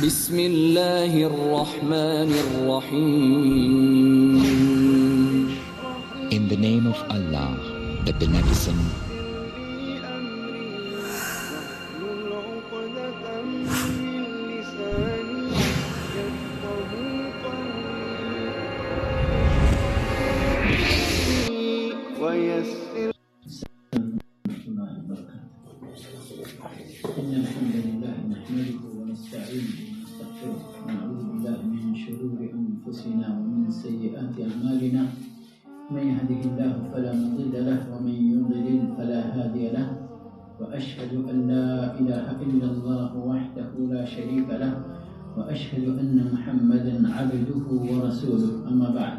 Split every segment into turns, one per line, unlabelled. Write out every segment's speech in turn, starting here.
بسم اللہ الرحمن الرحیم.
In the name of Allah, the Beneficent,
إن الحمد لله نحمده ونستعينه ونستغفره ونعوذ بالله من شرور أنفسنا ومن سيئات أعمالنا من يهده الله فلا مضل له ومن يضلل فلا هادي له وأشهد أن لا إله إلا الله وحده لا شريك له وأشهد أن محمدا عبده ورسوله. أما بعد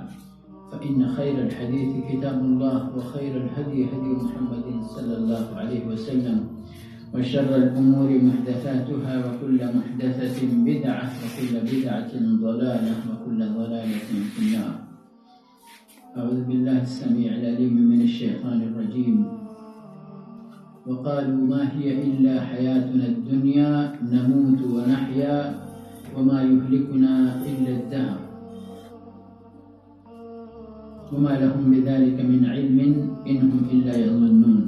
فإن خير الحديث كتاب الله وخير الهدي هدي محمد صلى الله عليه وسلم وشر الأمور محدثاتها وكل محدثة بدعة وكل بدعة ضلالة وكل ضلالة في النار. أعوذ بالله السميع العليم من الشيطان الرجيم. وقالوا ما هي إلا حياتنا الدنيا نموت ونحيا وما يهلكنا إلا الدهر وما لهم بذلك من علم إن هم إلا يظنون.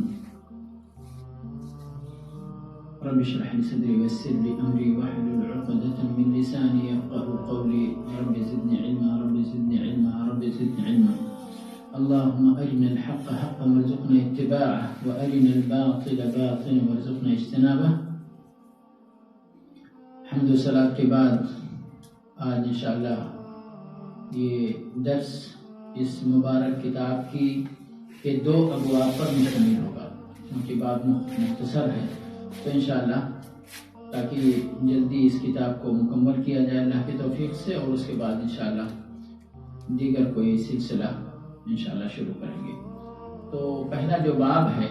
رب اشرح لي صدري ويسر لي امري واحلل عقدة من لساني يفقهوا قولي. رب زدني علما رب زدني علما رب زدني علما. اللهم ارنا الحق حقا وارزقنا اتباعه وارنا الباطل باطلا وارزقنا اجتنابه. حمد و صلاۃ کے بعد آج انشاءاللہ یہ درس اس مبارک کتاب کی کے 2 ابواب پر مشتمل ہوگا. ان کی بات مختصر ہے تو انشاءاللہ تاکہ جلدی اس کتاب کو مکمل کیا جائے اللہ کی توفیق سے، اور اس کے بعد انشاءاللہ دیگر کوئی سلسلہ انشاءاللہ شروع کریں گے. تو پہلا جو باب ہے،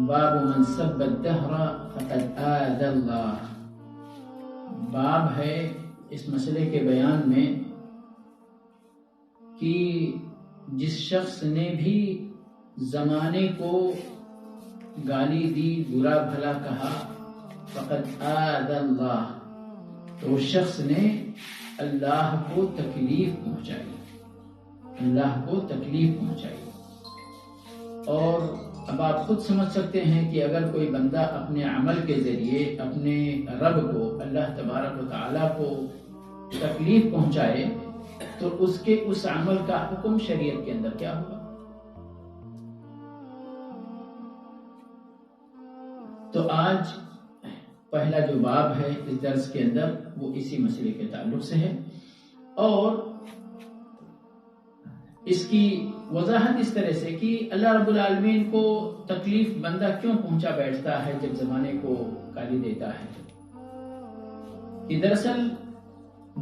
باب من سب الدہر فقد آذى اللہ، باب ہے اس مسئلے کے بیان میں کہ جس شخص نے بھی زمانے کو گالی دی، برا بھلا کہا، فقد آذى اللہ، تو اس شخص نے اللہ کو تکلیف پہنچائی، اللہ کو تکلیف پہنچائی. اور اب آپ خود سمجھ سکتے ہیں کہ اگر کوئی بندہ اپنے عمل کے ذریعے اپنے رب کو، اللہ تبارک و تعالیٰ کو تکلیف پہنچائے تو اس کے اس عمل کا حکم شریعت کے اندر کیا ہوگا. تو آج پہلا جو باب ہے اس درس کے اندر وہ اسی مسئلے کے تعلق سے ہے، اور اس کی وضاحت اس طرح سے کہ اللہ رب العالمین کو تکلیف بندہ کیوں پہنچا بیٹھتا ہے جب زمانے کو گالی دیتا ہے. کہ دراصل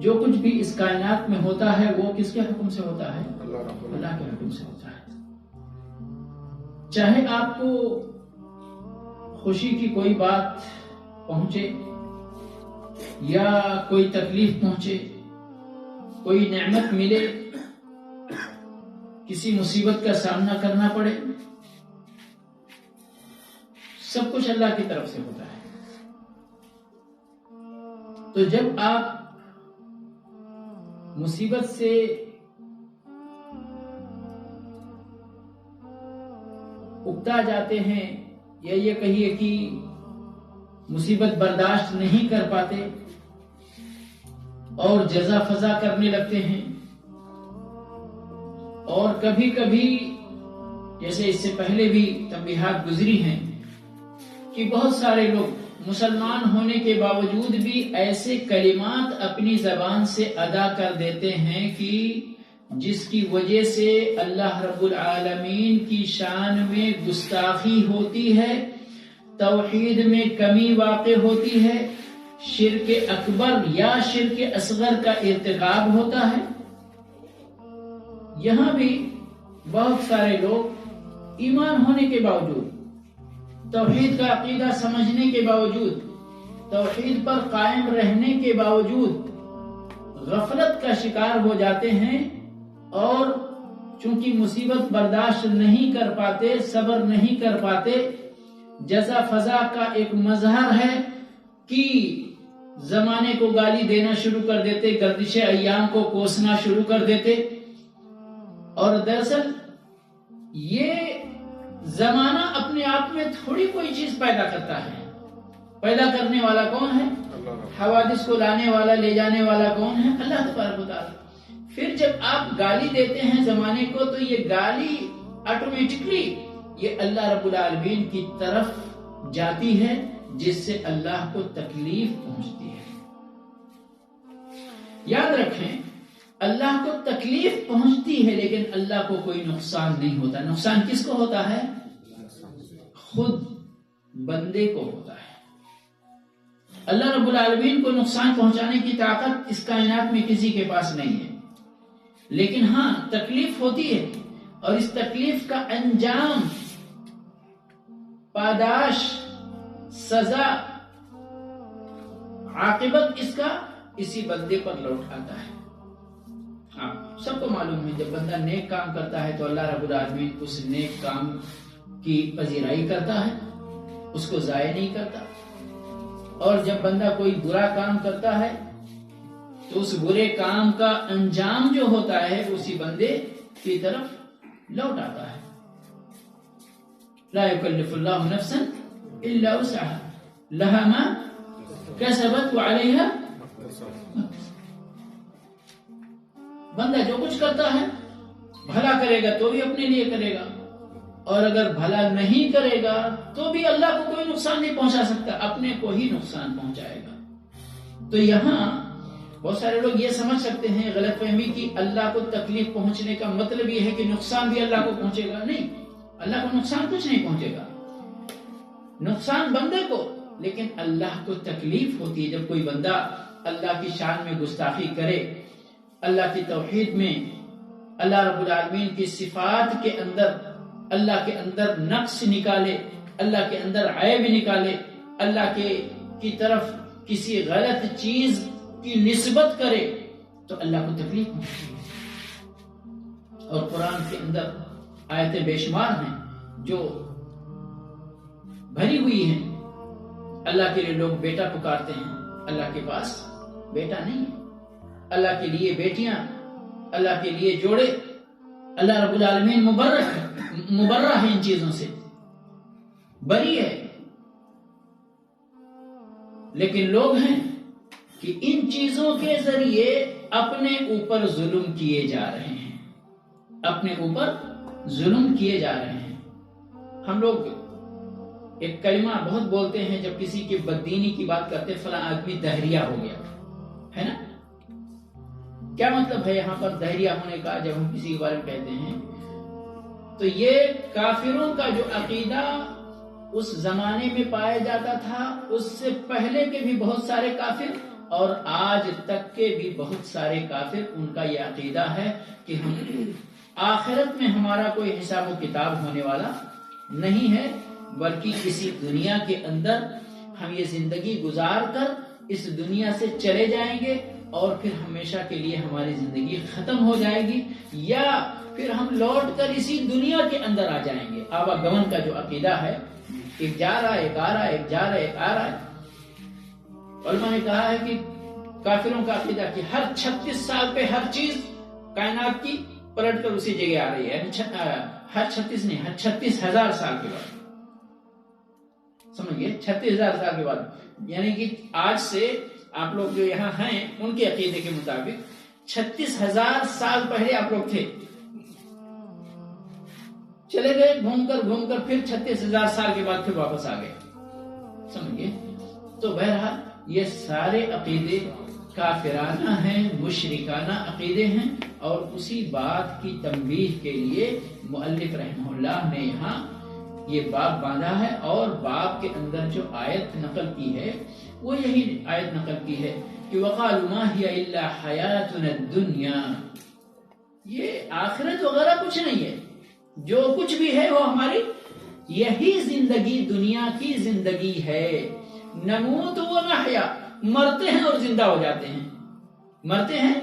جو کچھ بھی اس کائنات میں ہوتا ہے وہ کس کے حکم سے ہوتا ہے؟ اللہ کے حکم سے ہوتا ہے. چاہے آپ کو خوشی کی کوئی بات پہنچے یا کوئی تکلیف پہنچے، کوئی نعمت ملے، کسی مصیبت کا سامنا کرنا پڑے، سب کچھ اللہ کی طرف سے ہوتا ہے. تو جب آپ مصیبت سے اکتا جاتے ہیں یا یہ کہیے کہ مصیبت برداشت نہیں کر پاتے اور جزا فضا کرنے لگتے ہیں، اور کبھی کبھی جیسے اس سے پہلے بھی تنبیہات گزری ہیں کہ بہت سارے لوگ مسلمان ہونے کے باوجود بھی ایسے کلمات اپنی زبان سے ادا کر دیتے ہیں کہ جس کی وجہ سے اللہ رب العالمین کی شان میں گستاخی ہوتی ہے، توحید میں کمی واقع ہوتی ہے، شرک اکبر یا شرک اصغر کا ارتکاب ہوتا ہے. یہاں بھی بہت سارے لوگ ایمان ہونے کے باوجود، توحید کا عقیدہ سمجھنے کے باوجود، توحید پر قائم رہنے کے باوجود غفلت کا شکار ہو جاتے ہیں، اور چونکہ مصیبت برداشت نہیں کر پاتے، صبر نہیں کر پاتے، جزا فضا کا ایک مظہر ہے کہ زمانے کو گالی دینا شروع کر دیتے، گردش ایام کو کوسنا شروع کر دیتے. اور دراصل یہ زمانہ اپنے آپ میں تھوڑی کوئی چیز پیدا کرتا ہے. پیدا کرنے والا کون ہے؟ حوادث کو لانے والا، لے جانے والا کون ہے؟ اللہ تبارک و تعالی. پھر جب آپ گالی دیتے ہیں زمانے کو تو یہ گالی آٹومیٹکلی یہ اللہ رب العالمین کی طرف جاتی ہے، جس سے اللہ کو تکلیف پہنچتی ہے. یاد رکھیں اللہ کو تکلیف پہنچتی ہے لیکن اللہ کو کوئی نقصان نہیں ہوتا. نقصان کس کو ہوتا ہے؟ خود بندے کو ہوتا ہے. اللہ رب العالمین کو نقصان پہنچانے کی طاقت اس کائنات میں کسی کے پاس نہیں ہے، لیکن ہاں تکلیف ہوتی ہے، اور اس تکلیف کا انجام، پاداش، سزا، عاقبت اس کا اسی بندے پر لوٹ آتا ہے. آپ سب کو معلوم ہے جب بندہ نیک کام کرتا ہے تو اللہ رب العالمین اس نیک کام کی پذیرائی کرتا ہے، اس کو ضائع نہیں کرتا. اور جب بندہ کوئی برا کام کرتا ہے تو اس برے کام کا انجام جو ہوتا ہے اسی بندے کی طرف لوٹ آتا ہے. لا يكلف الله نفسا الا وسعها لها ما كسبت وعليها. بندہ جو کچھ کرتا ہے بھلا کرے گا تو بھی اپنے لیے کرے گا، اور اگر بھلا نہیں کرے گا تو بھی اللہ کو کوئی نقصان نہیں پہنچا سکتا، اپنے کو ہی نقصان پہنچائے گا. تو یہاں بہت سارے لوگ یہ سمجھ سکتے ہیں غلط فہمی کی اللہ کو تکلیف پہنچنے کا مطلب یہ ہے کہ نقصان بھی اللہ کو پہنچے گا. نہیں، اللہ کو نقصان کچھ نہیں پہنچے گا، نقصان بندے کو، لیکن اللہ کو تکلیف ہوتی ہے جب کوئی بندہ اللہ کی شان میں گستاخی کرے، اللہ کی توحید میں، اللہ رب العالمین کی صفات کے اندر اللہ کے اندر نقص نکالے، اللہ کے اندر عیب نکالے، اللہ کی طرف کسی غلط چیز کی نسبت کرے تو اللہ کو تکلیف ہوتی ہے. اور قرآن کے اندر آیتیں بے شمار ہیں جو بھری ہوئی ہیں. اللہ کے لیے لوگ بیٹا پکارتے ہیں، اللہ کے پاس بیٹا نہیں ہے. اللہ کے لیے بیٹیاں، اللہ کے لیے جوڑے، اللہ رب العالمین مبرہ ہے، ان چیزوں سے بری ہے. لیکن لوگ ہیں کہ ان چیزوں کے ذریعے اپنے اوپر ظلم کیے جا رہے ہیں، اپنے اوپر ظلم کیے جا رہے ہیں. ہم لوگ ایک کلمہ بہت بولتے ہیں جب کسی کی بددینی کی بات کرتے، فلاں آدمی دہریہ ہو گیا ہے نا. کیا مطلب ہے یہاں پر دہریہ ہونے کا جب ہم کسی کے بارے میں کہتے ہیں؟ تو یہ کافروں کا جو عقیدہ اس زمانے میں پایا جاتا تھا، اس سے پہلے کے بھی بہت سارے کافر اور آج تک کے بھی بہت سارے کافر، ان کا یہ عقیدہ ہے کہ ہم آخرت میں ہمارا کوئی حساب و کتاب ہونے والا نہیں ہے، بلکہ اسی دنیا کے اندر ہم یہ زندگی گزار کر اس دنیا سے چلے جائیں گے اور پھر ہمیشہ کے لیے ہماری زندگی ختم ہو جائے گی، یا پھر ہم لوٹ کر اسی دنیا کے اندر آ جائیں گے. آواگمن کا جو عقیدہ ہے، ایک جا رہا ہے ایک آ رہا ہے، ایک جا رہا ہے ایک آ رہا ہے. علماء نے کہا ہے کہ کافروں کا عقیدہ کہ ہر 36 سال پہ ہر چیز کائنات کی پلٹ کر اسی جگہ آ رہی ہے. ہر 36 نہیں، ہر 36,000 سال کے بعد، سمجھئے 36,000 سال کے بعد، یعنی کہ آج سے آپ لوگ جو یہاں ہیں ان کے عقیدے کے مطابق 36,000 سال پہلے آپ لوگ تھے، چلے گئے گھوم کر پھر 36,000 سال کے بعد پھر واپس آ گئے. سمجھئے؟ تو بہرحال یہ سارے عقیدے کافرانہ ہیں، مشرکانہ عقیدے ہیں، اور اسی بات کی تنبیہ کے لیے مؤلف رحمہ اللہ نے یہاں یہ باب باندھا ہے. اور باب کے اندر جو آیت نقل کی ہے وہ یہی آیت نقل کی ہے کہ وَقَالُوا مَا هِيَ إِلَّا حَيَاتُنَا الدُّنْيَا، یہ آخرت وغیرہ کچھ نہیں ہے، جو کچھ بھی ہے وہ ہماری یہی زندگی، دنیا کی زندگی ہے. نموت و نحیا، مرتے ہیں اور زندہ ہو جاتے ہیں، مرتے ہیں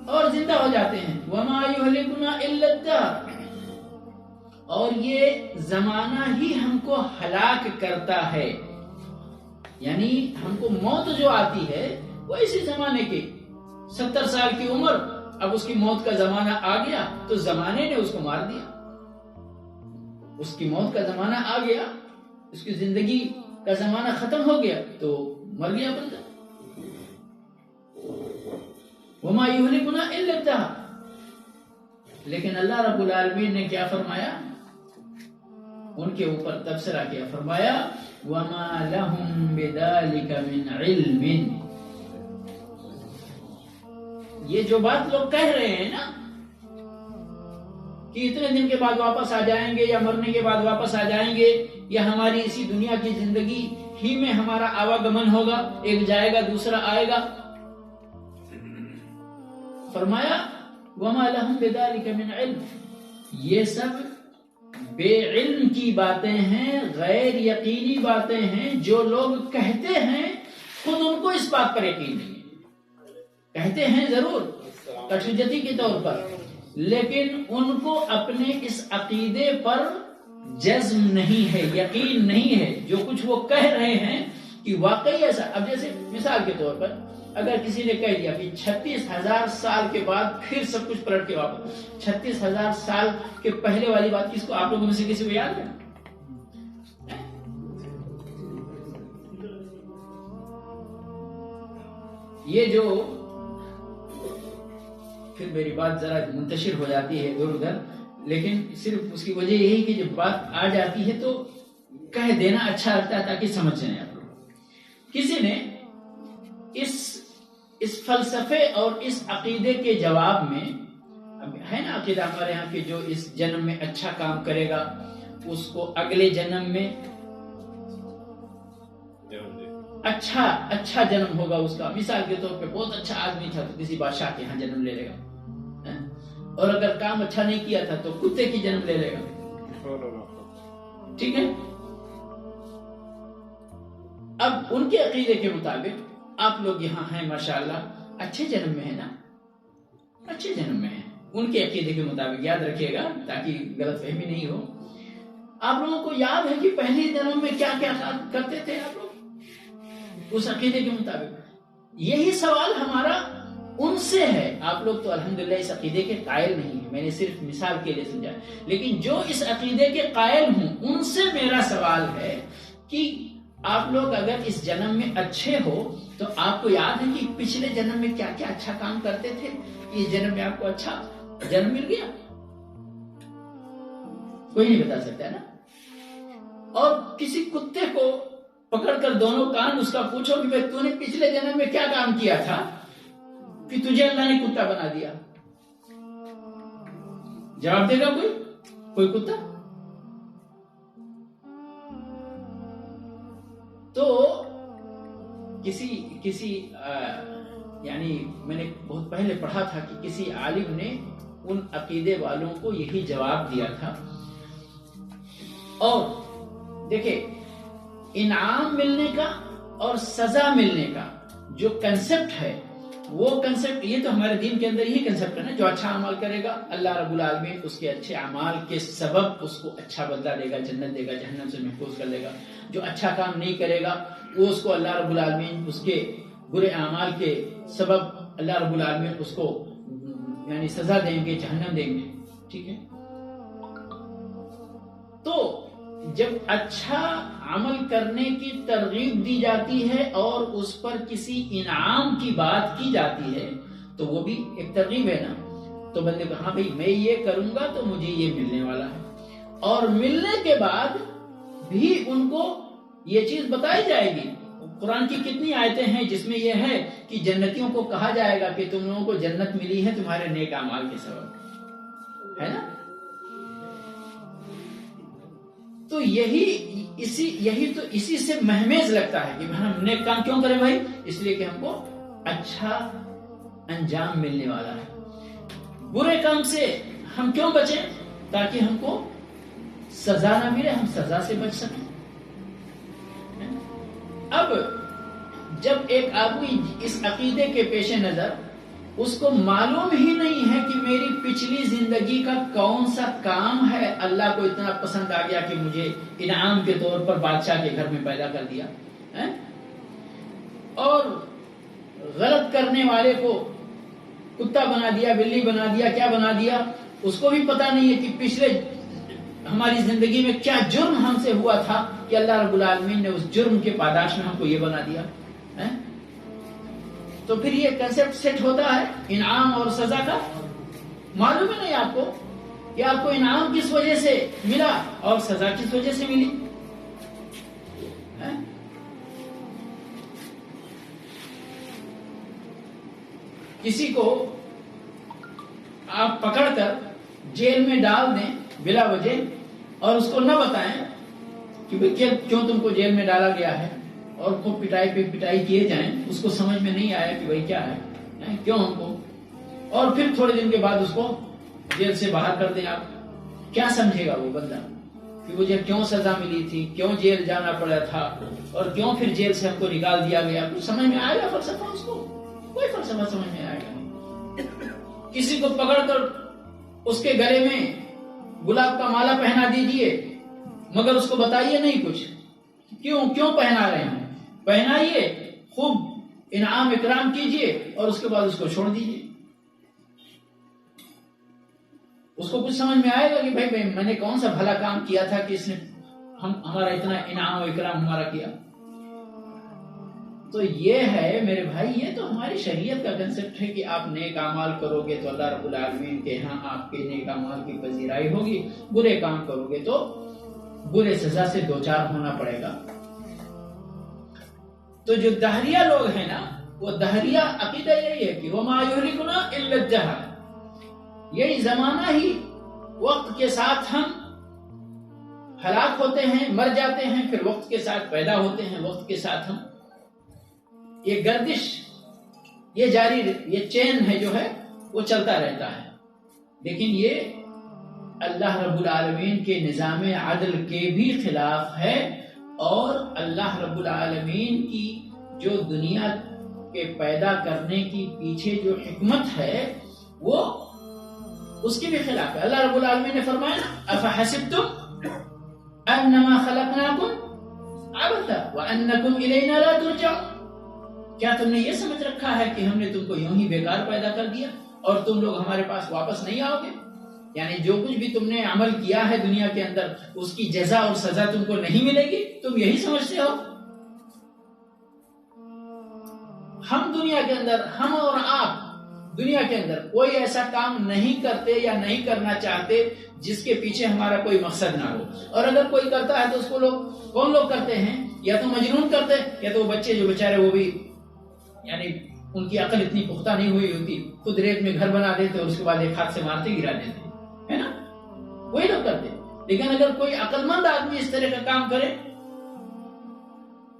اور زندہ ہو جاتے ہیں. وَمَا يُهْلِكُنَا إِلَّا الدَّهْرُ، اور یہ زمانہ ہی ہم کو ہلاک کرتا ہے. یعنی ہم کو موت جو آتی ہے وہ اسی زمانے کی 70 سال کی عمر، اب اس کی موت کا زمانہ آ گیا تو زمانے نے اس کو مار دیا، اس کی موت کا زمانہ آ گیا، اس کی زندگی کا زمانہ ختم ہو گیا تو مر گیا بندہ. وما یہلکنا الا الدہر. لیکن اللہ رب العالمین نے کیا فرمایا؟ ان کے اوپر تبصرہ کیا، فرمایا وما لهم بذلک من علم. یہ جو بات لوگ کہہ رہے ہیں نا کہ اتنے دن کے بعد واپس آ جائیں گے یا مرنے کے بعد واپس آ جائیں گے یا ہماری اسی دنیا کی زندگی ہی میں ہمارا آواگمن ہوگا، ایک جائے گا دوسرا آئے گا، فرمایا وما لهم بذلک من علم. یہ سب بے علم کی باتیں ہیں، غیر یقینی باتیں ہیں جو لوگ کہتے ہیں، خود ان کو اس بات پر یقین نہیں ہے. کہتے ہیں ضرور تشجتی کے طور پر، لیکن ان کو اپنے اس عقیدے پر جزم نہیں ہے، یقین نہیں ہے. جو کچھ وہ کہہ رہے ہیں کہ واقعی ایسا. اب جیسے مثال کے طور پر اگر کسی نے کہہ دیا کہ 36,000 سال کے بعد پھر سب کچھ پلٹ کے واپس، 36,000 سال کے پہلے والی بات کس کو، آپ لوگوں میں سے کسی کو یاد ہے؟ یہ جو پھر میری بات ذرا منتشر ہو جاتی ہے ادھر ادھر، لیکن صرف اس کی وجہ یہی کہ جب بات آ جاتی ہے تو کہہ دینا اچھا لگتا ہے تاکہ سمجھ جائیں آپ لوگ. کسی نے اس فلسفے اور اس عقیدے کے جواب میں، ہے نا عقیدہ ہمارے ہاں کہ جو اس جنم میں اچھا کام کرے گا اس کو اگلے جنم میں اچھا جنم ہوگا اس کا. مثال کے طور پہ بہت اچھا آدمی تھا تو کسی بادشاہ کے ہاں جنم لے لے گا، اور اگر کام اچھا نہیں کیا تھا تو کتے کی جنم لے لے گا. ٹھیک ہے. اب ان کے عقیدے کے مطابق آپ لوگ یہاں ہیں ماشاءاللہ، اچھے جنم میں ہیں نا، اچھے جنم میں ہیں. ان کے عقیدے کے مطابق یاد رکھیے گا تاکہ غلط فہمی نہیں ہو. آپ لوگوں کو یاد ہے کہ پہلے جنم میں کیا کیا کرتے تھے آپ لوگ اس عقیدے کے مطابق؟ یہی سوال ہمارا ان سے ہے. آپ لوگ تو الحمدللہ اس عقیدے کے قائل نہیں ہیں، میں نے صرف مثال کے لیے سمجھا. لیکن جو اس عقیدے کے قائل ہوں ان سے میرا سوال ہے کہ آپ لوگ اگر اس جنم میں اچھے ہو تو آپ کو یاد ہے کہ پچھلے جنم میں کیا کیا اچھا کام کرتے تھے، اس جنم میں آپ کو اچھا جنم مل گیا؟ کوئی نہیں بتا سکتا نا. اور کسی کتے کو پکڑ کر دونوں کان اس کا پوچھو کہ تو نے پچھلے جنم میں کیا کام کیا تھا کہ تجھے اللہ نے کتا بنا دیا، جواب دے گا کوئی کتا؟ تو کسی یعنی میں نے بہت پہلے پڑھا تھا کہ کسی عالم نے ان عقیدے والوں کو یہی جواب دیا تھا. اور دیکھیں، انعام ملنے کا اور سزا ملنے کا جو کنسپٹ ہے، وہ کنسپٹ یہ تو ہمارے دین کے اندر یہی کنسپٹ ہے نا. جو اچھا عمل کرے گا اللہ رب العالمین اس کے اچھے اعمال کے سبب اس کو اچھا بدلہ دے گا، جنت دے گا، جہنم سے محفوظ کر لے گا. جو اچھا کام نہیں کرے گا وہ اس کو اللہ رب العالمین اس کے برے اعمال کے سبب اللہ رب العالمین اس کو یعنی سزا دیں گے، جہنم دیں گے. ٹھیک ہے. تو جب اچھا عمل کرنے کی ترغیب دی جاتی ہے اور اس پر کسی انعام کی بات کی جاتی ہے تو وہ بھی ایک ترغیب ہے نا. تو بندے کو ہاں بھائی میں یہ کروں گا تو مجھے یہ ملنے والا ہے، اور ملنے کے بعد بھی ان کو یہ چیز بتائی جائے گی. قرآن کی کتنی آیتیں ہیں جس میں یہ ہے کہ جنتیوں کو کہا جائے گا کہ تم لوگوں کو جنت ملی ہے تمہارے نیک اعمال کے سبب، ہے نا. تو اسی سے مہمیز لگتا ہے کہ ہم نیک کام کیوں کریں بھائی؟ اس لیے کہ ہم کو اچھا انجام ملنے والا ہے. برے کام سے ہم کیوں بچیں؟ تاکہ ہم کو سزا نہ ملے، ہم سزا سے بچ سکیں. اب جب ایک آدمی اس عقیدے کے پیش نظر اس کو معلوم ہی نہیں ہے کہ میری پچھلی زندگی کا کون سا کام ہے اللہ کو اتنا پسند آ گیا کہ مجھے انعام کے طور پر بادشاہ کے گھر میں پیدا کر دیا، اور غلط کرنے والے کو کتا بنا دیا، بلی بنا دیا، کیا بنا دیا، اس کو بھی پتا نہیں ہے کہ پچھلے ہماری زندگی میں کیا جرم ہم سے ہوا تھا کہ اللہ رب العالمین نے اس جرم کے پاداش میں ہم کو یہ بنا دیا ہے؟ تو پھر یہ کنسپٹ سیٹ ہوتا ہے انعام اور سزا کا. معلوم ہے نہیں آپ کو کہ آپ کو انعام کس وجہ سے ملا اور سزا کس وجہ سے ملی ہے؟ کسی کو آپ پکڑ کر جیل میں ڈال دیں بلا وجہ اور اس کو نہ بتائیں کہ کیوں تم کو جیل میں ڈالا گیا ہے، اور کو پٹائی پہ پٹائی کیے جائیں، اس کو سمجھ میں نہیں آیا کہ بھائی کیا ہے کیوں ہم کو، اور پھر تھوڑے دن کے بعد اس کو جیل سے باہر کر دیں، آپ کیا سمجھے گا وہ بندہ کہ مجھے کیوں سزا ملی تھی، کیوں جیل جانا پڑا تھا، اور کیوں پھر جیل سے ہم کو نکال دیا گیا؟ کچھ سمجھ میں آئے گا فلسفہ؟ اس کو کوئی فلسفہ سمجھ میں آئے گا. کسی کو پکڑ کر اس کے گلے میں گلاب کا مالا پہنا دیجئے مگر اس کو بتائیے نہیں کچھ کیوں پہنا رہے ہیں، پہنائیے، خوب انعام اکرام کیجئے اور اس کے بعد اس کو چھوڑ دیجئے. اس کو کچھ سمجھ میں آئے گا کہ بھائی میں نے کون سا بھلا کام کیا تھا کہ اس نے ہمارا اتنا انعام و اکرام ہمارا کیا؟ تو یہ ہے میرے بھائی، یہ تو ہماری شریعت کا کنسپٹ ہے کہ آپ نیک اعمال کرو گے تو اللہ رب العالمین کے ہاں آپ کے نیک اعمال کی پذیرائی ہوگی، برے کام کرو گے تو برے سزا سے دوچار ہونا پڑے گا. تو جو دہریہ لوگ ہیں نا، وہ دہریہ عقیدہ یہی ہے کہ وما یہلکنا الا الجہل، یہی زمانہ ہی وقت کے ساتھ ہم ہلاک ہوتے ہیں، مر جاتے ہیں، پھر وقت کے ساتھ پیدا ہوتے ہیں، وقت کے ساتھ ہم، یہ گردش یہ جاری، یہ چین ہے جو ہے وہ چلتا رہتا ہے. لیکن یہ اللہ رب العالمین کے نظام عدل کے بھی خلاف ہے، اور اللہ رب العالمین کی جو دنیا کے پیدا کرنے کی پیچھے جو حکمت ہے وہ اس کی بھی خلاف ہے. اللہ رب العالمین نے فرمایا افحسبتم انما خلقناکم عبثا وانکم الینا لا ترجعون، کیا تم نے یہ سمجھ رکھا ہے کہ ہم نے تم کو یوں ہی بیکار پیدا کر دیا اور تم لوگ ہمارے پاس واپس نہیں آؤ گے؟ یعنی جو کچھ بھی تم نے عمل کیا ہے دنیا کے اندر اس کی جزا اور سزا تم کو نہیں ملے گی، تم یہی سمجھتے ہو؟ ہم دنیا کے اندر، ہم اور آپ دنیا کے اندر کوئی ایسا کام نہیں کرتے یا نہیں کرنا چاہتے جس کے پیچھے ہمارا کوئی مقصد نہ ہو، اور اگر کوئی کرتا ہے تو اس کو کون لوگ کرتے ہیں؟ یا تو مجنون کرتے، یا تو وہ بچے جو بیچارے وہ بھی یعنی ان کی عقل اتنی پختہ نہیں ہوئی ہوتی، خود ریت میں گھر بنا دیتے اور اس کے بعد ایک ہاتھ سے مارتے گرا دیتے، ہے نا، وہی لوگ کرتے. لیکن اگر کوئی عقل مند آدمی اس طرح کا کام کرے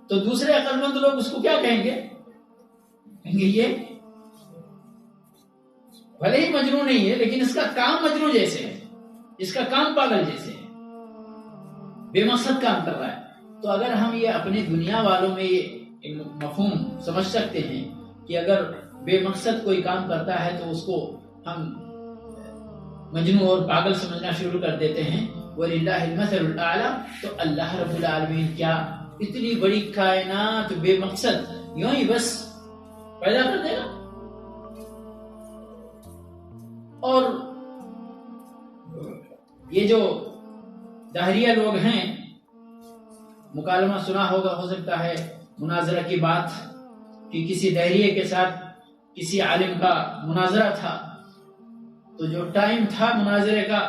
تو دوسرے عقل مند لوگ اس کو کیا کہیں گے؟ کہیں گے یہ بھلے ہی مجنون نہیں ہے لیکن اس کا کام مجنون جیسے ہے، اس کا کام پاگل جیسے ہے، بے مقصد کام کر رہا ہے. تو اگر ہم یہ اپنی دنیا والوں میں یہ مفہوم سمجھ سکتے ہیں کہ اگر بے مقصد کوئی کام کرتا ہے تو اس کو ہم مجنون اور پاگل سمجھنا شروع کر دیتے ہیں. وَلِلَّهِ الْمَثَلُ الْأَعْلَى، تو اللہ رب العالمین کیا اتنی بڑی کائنات بے مقصد یوں ہی بس پیدا کر دے گا؟ اور یہ جو دہریہ لوگ ہیں، مکالمہ سنا ہوگا، ہو سکتا ہے مناظرہ کی بات کہ کسی دہریے کے ساتھ کسی عالم کا مناظرہ تھا، تو جو ٹائم تھا مناظرے کا،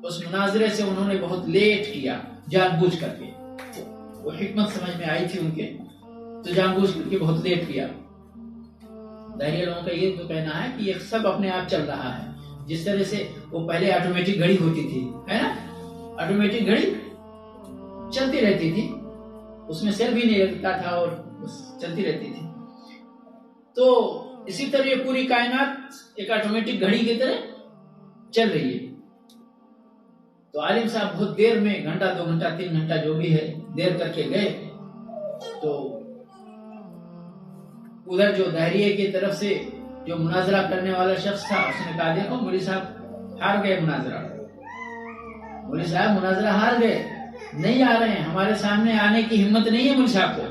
اس مناظرے سے انہوں نے بہت لیٹ کیا جان بوجھ کر کے، وہ حکمت سمجھ میں آئی تھی ان کے، تو جان بوجھ کر کے بہت لیٹ کیا. دہریہ لوگوں کا یہ تو کہنا ہے کہ یہ سب اپنے آپ چل رہا ہے، جس طرح سے وہ پہلے آٹومیٹک گھڑی ہوتی تھی، ہے نا، آٹومیٹک گھڑی چلتی رہتی تھی، اس میں سیل بھی نہیں لگتا تھا اور بس چلتی رہتی تھی. تو اسی طرح یہ پوری کائنات ایک آٹومیٹک گھڑی کی طرح چل رہی ہے. تو عالم صاحب بہت دیر میں، گھنٹہ 2 گھنٹہ 3 گھنٹہ جو بھی ہے، دیر کر کے گئے. تو ادھر جو دہریے کی طرف سے جو مناظرہ کرنے والا شخص تھا، اس نے کہا دیکھو مولوی صاحب ہار گئے مناظرہ، مولوی صاحب مناظرہ ہار گئے، نہیں آ رہے ہیں، ہمارے سامنے آنے کی ہمت نہیں ہے مولوی صاحب کو.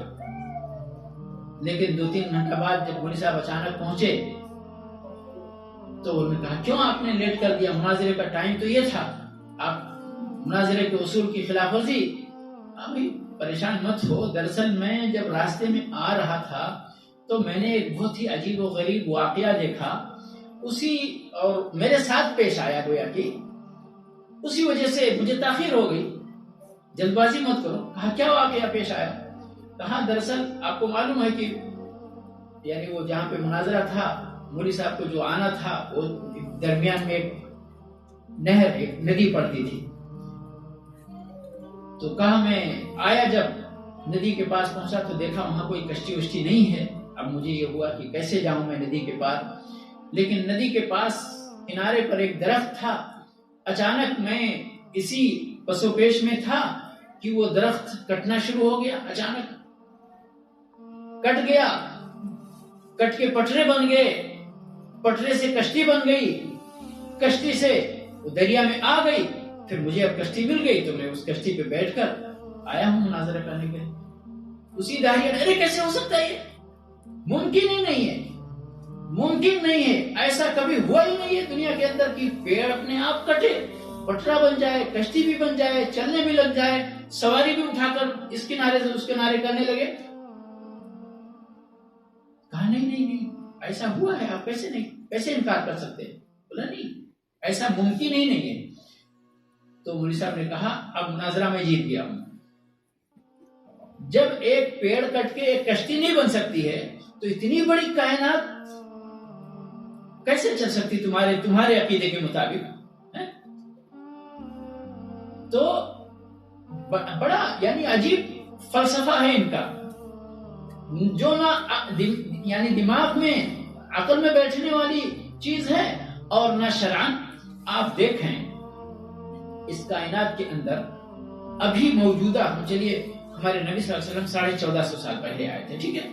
لیکن 2-3 گھنٹہ بعد جب مولوی صاحب اچانک پہنچے تو انہوں نے کہا کیوں آپ نے لیٹ کر دیا، مناظرے کا ٹائم تو یہ تھا، آپ مناظرے کے اصول کی خلاف ورزی۔ ابھی پریشان مت ہو، دراصل میں جب راستے میں آ رہا تھا تو میں نے ایک بہت ہی عجیب و غریب واقعہ دیکھا، اسی اور میرے ساتھ پیش آیا، گویا کہ اسی وجہ سے مجھے تاخیر ہو گئی، جلد بازی مت کرو۔ کہا کیا واقعہ پیش آیا؟ کہا دراصل آپ کو معلوم ہے کہ یعنی وہ جہاں پہ مناظرہ تھا، مولوی صاحب کو جو آنا تھا وہ درمیان میں ایک نہر، ایک ندی پڑتی تھی، تو کہا میں آیا، جب ندی کے پاس پہنچا تو دیکھا وہاں کوئی کشتی وشتی نہیں ہے۔ اب مجھے یہ ہوا کہ کیسے جاؤں میں ندی کے پاس، لیکن ندی کے پاس کنارے پر ایک درخت تھا۔ اچانک میں اسی پسو پیش میں تھا کہ وہ درخت کٹنا شروع ہو گیا، اچانک کٹ گیا، کٹ کے پٹرے بن گئے، پٹرے سے کشتی بن گئی، کشتی سے وہ دریا میں آ گئی، پھر مجھے اب کشتی مل گئی تو میں اس کشتی پہ بیٹھ کر آیا ہوں مناظرہ کرنے کے۔ اسی داہیہ ارے کیسے ہو سکتا ہے، یہ ممکن ہی نہیں ہے، ممکن نہیں ہے، ایسا کبھی ہوا ہی نہیں ہے دنیا کے اندر کہ پیڑ اپنے آپ کٹے، پٹرا بن جائے، کشتی بھی بن جائے، چلنے بھی لگ جائے، سواری بھی اٹھا کر اس کنارے سے اس کنارے کرنے لگے۔ کہا نہیں ایسا ہوا ہے، آپ کیسے انکار کر سکتے ہیں؟ بولا نہیں، ایسا ممکن ہی نہیں ہے۔ تو مولوی صاحب نے کہا اب مناظرہ میں جیت گیا ہوں، جب ایک پیڑ کٹ کے ایک کشتی نہیں بن سکتی ہے تو اتنی بڑی کائنات کیسے چل سکتی تمہارے عقیدے کے مطابق؟ تو بڑا یعنی عجیب فلسفہ ہے ان کا، جو نہ یعنی دماغ میں عقل میں بیٹھنے والی چیز ہے اور نہ شرعاً۔ آپ دیکھیں اس کائنات کے اندر ابھی موجودہ، چلیے ہمارے نبی صلی اللہ علیہ وسلم 1450 سال پہلے آئے تھے، ٹھیک ہے،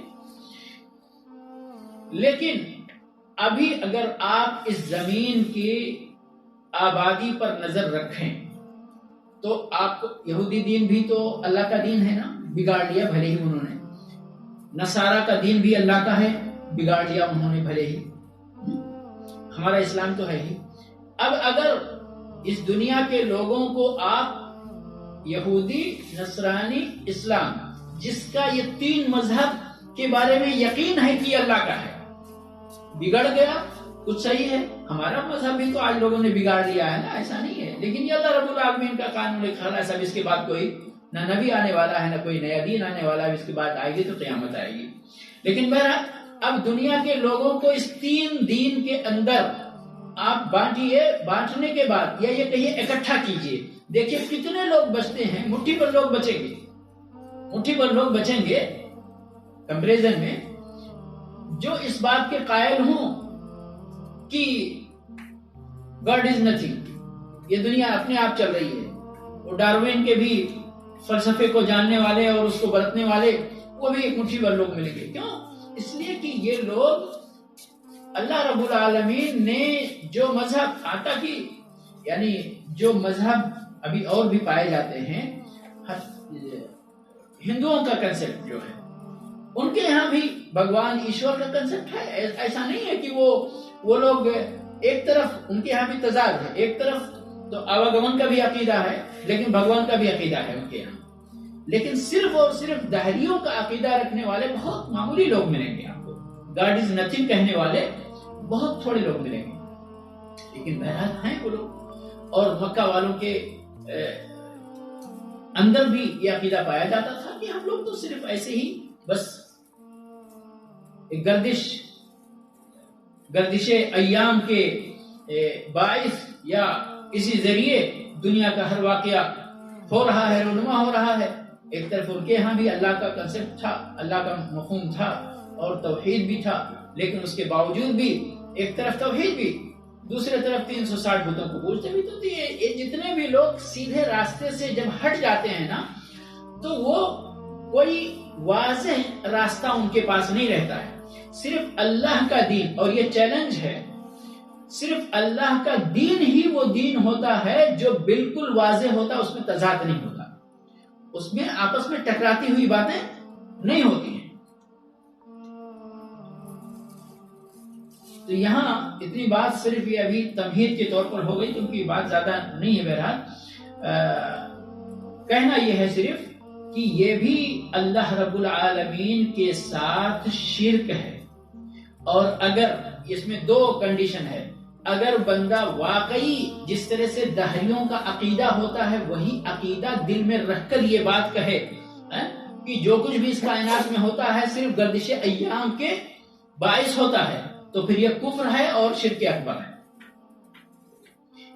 لیکن ابھی اگر آپ اس زمین کی آبادی پر نظر رکھیں تو آپ کو یہودی دین بھی تو اللہ کا دین ہے نا، بگاڑ لیا بھلے ہی انہوں نے، نصارہ کا دین بھی اللہ کا ہے، بگاڑ لیا انہوں نے بھلے ہی، ہمارا اسلام تو ہے ہی۔ اب اگر اس دنیا کے لوگوں کو آپ یہودی، نصرانی، اسلام، جس کا یہ 3 مذہب کے بارے میں یقین ہے کہ اللہ کا ہے، بگڑ گیا، کچھ صحیح ہے، ہمارا مذہب بھی تو آج لوگوں نے بگاڑ لیا ہے نا، ایسا نہیں ہے، لیکن یہ اللہ رب العالمین کا قانون خلاص، اب اس کے بعد کوئی نہ نبی آنے والا ہے، نہ کوئی نیا دین آنے والا ہے، اس کے بعد آئے گی تو قیامت آئے گی۔ لیکن بہرحال اب دنیا کے لوگوں کو اس 3 دین کے اندر آپ بانٹیے، بانٹنے کے بعد یا یہ کہیے اکٹھا کیجئے، دیکھیے کتنے لوگ بچتے ہیں، مٹھی پر لوگ بچیں گے، مٹھی پر لوگ بچیں گے کمپریزن میں، جو اس بات کے قائل ہوں کہ گاڈ از نتھنگ، یہ دنیا اپنے آپ چل رہی ہے۔ وہ ڈاروین کے بھی فلسفے کو جاننے والے اور اس کو برتنے والے، وہ بھی ایک مٹھی پر لوگ ملیں گے۔ کیوں؟ اس لیے کہ یہ لوگ اللہ رب العالمین نے جو مذہب عطا کی، یعنی جو مذہب ابھی اور بھی پائے جاتے ہیں، ہندوؤں کا کنسپٹ جو ہے، ان کے یہاں بھی بھگوان ایشور کا کنسپٹ ہے، ایسا نہیں ہے کہ وہ لوگ ایک طرف ان کے یہاں بھی تضاد ہے، ایک طرف تو آواگمن کا بھی عقیدہ ہے لیکن بھگوان کا بھی عقیدہ ہے ان کے یہاں، لیکن صرف اور صرف دہریوں کا عقیدہ رکھنے والے بہت معمولی لوگ ملیں گے آپ کو، گاڈ از نتھنگ کہنے والے بہت تھوڑے لوگ ملیں گے، لیکن بہرحال ہیں وہ لوگ۔ اور مکہ والوں کے اندر بھی یہ عقیدہ پایا جاتا تھا کہ ہم لوگ تو صرف ایسے ہی بس گردش ایام کے باعث یا اسی ذریعے دنیا کا ہر واقعہ ہو رہا ہے، رونما ہو رہا ہے۔ ایک طرف ان کے ہاں بھی اللہ کا کنسپٹ تھا، اللہ کا مفہوم تھا اور توحید بھی تھا، لیکن اس کے باوجود بھی ایک طرف توحید بھی، دوسرے طرف 360 بتوں کو پوجتے بھی۔ تو یہ جتنے بھی لوگ سیدھے راستے سے جب ہٹ جاتے ہیں نا، تو وہ کوئی واضح راستہ ان کے پاس نہیں رہتا ہے، صرف اللہ کا دین، اور یہ چیلنج ہے، صرف اللہ کا دین ہی وہ دین ہوتا ہے جو بالکل واضح ہوتا، اس میں تضاد نہیں ہوتا، اس میں آپس میں ٹکراتی ہوئی باتیں نہیں ہوتی ہیں۔ تو یہاں اتنی بات صرف یہ ابھی تمہید کے طور پر ہو گئی کیونکہ بات زیادہ نہیں ہے. بہرحال کہنا یہ ہے صرف کہ یہ بھی اللہ رب العالمین کے ساتھ شرک ہے. اور اگر اس میں دو کنڈیشن ہے، اگر بندہ واقعی جس طرح سے دہریوں کا عقیدہ ہوتا ہے وہی عقیدہ دل میں رکھ کر یہ بات کہے کہ جو کچھ بھی اس کائنات میں ہوتا ہے صرف گردش ایام کے باعث ہوتا ہے، تو پھر یہ کفر ہے اور شرک اکبر ہے.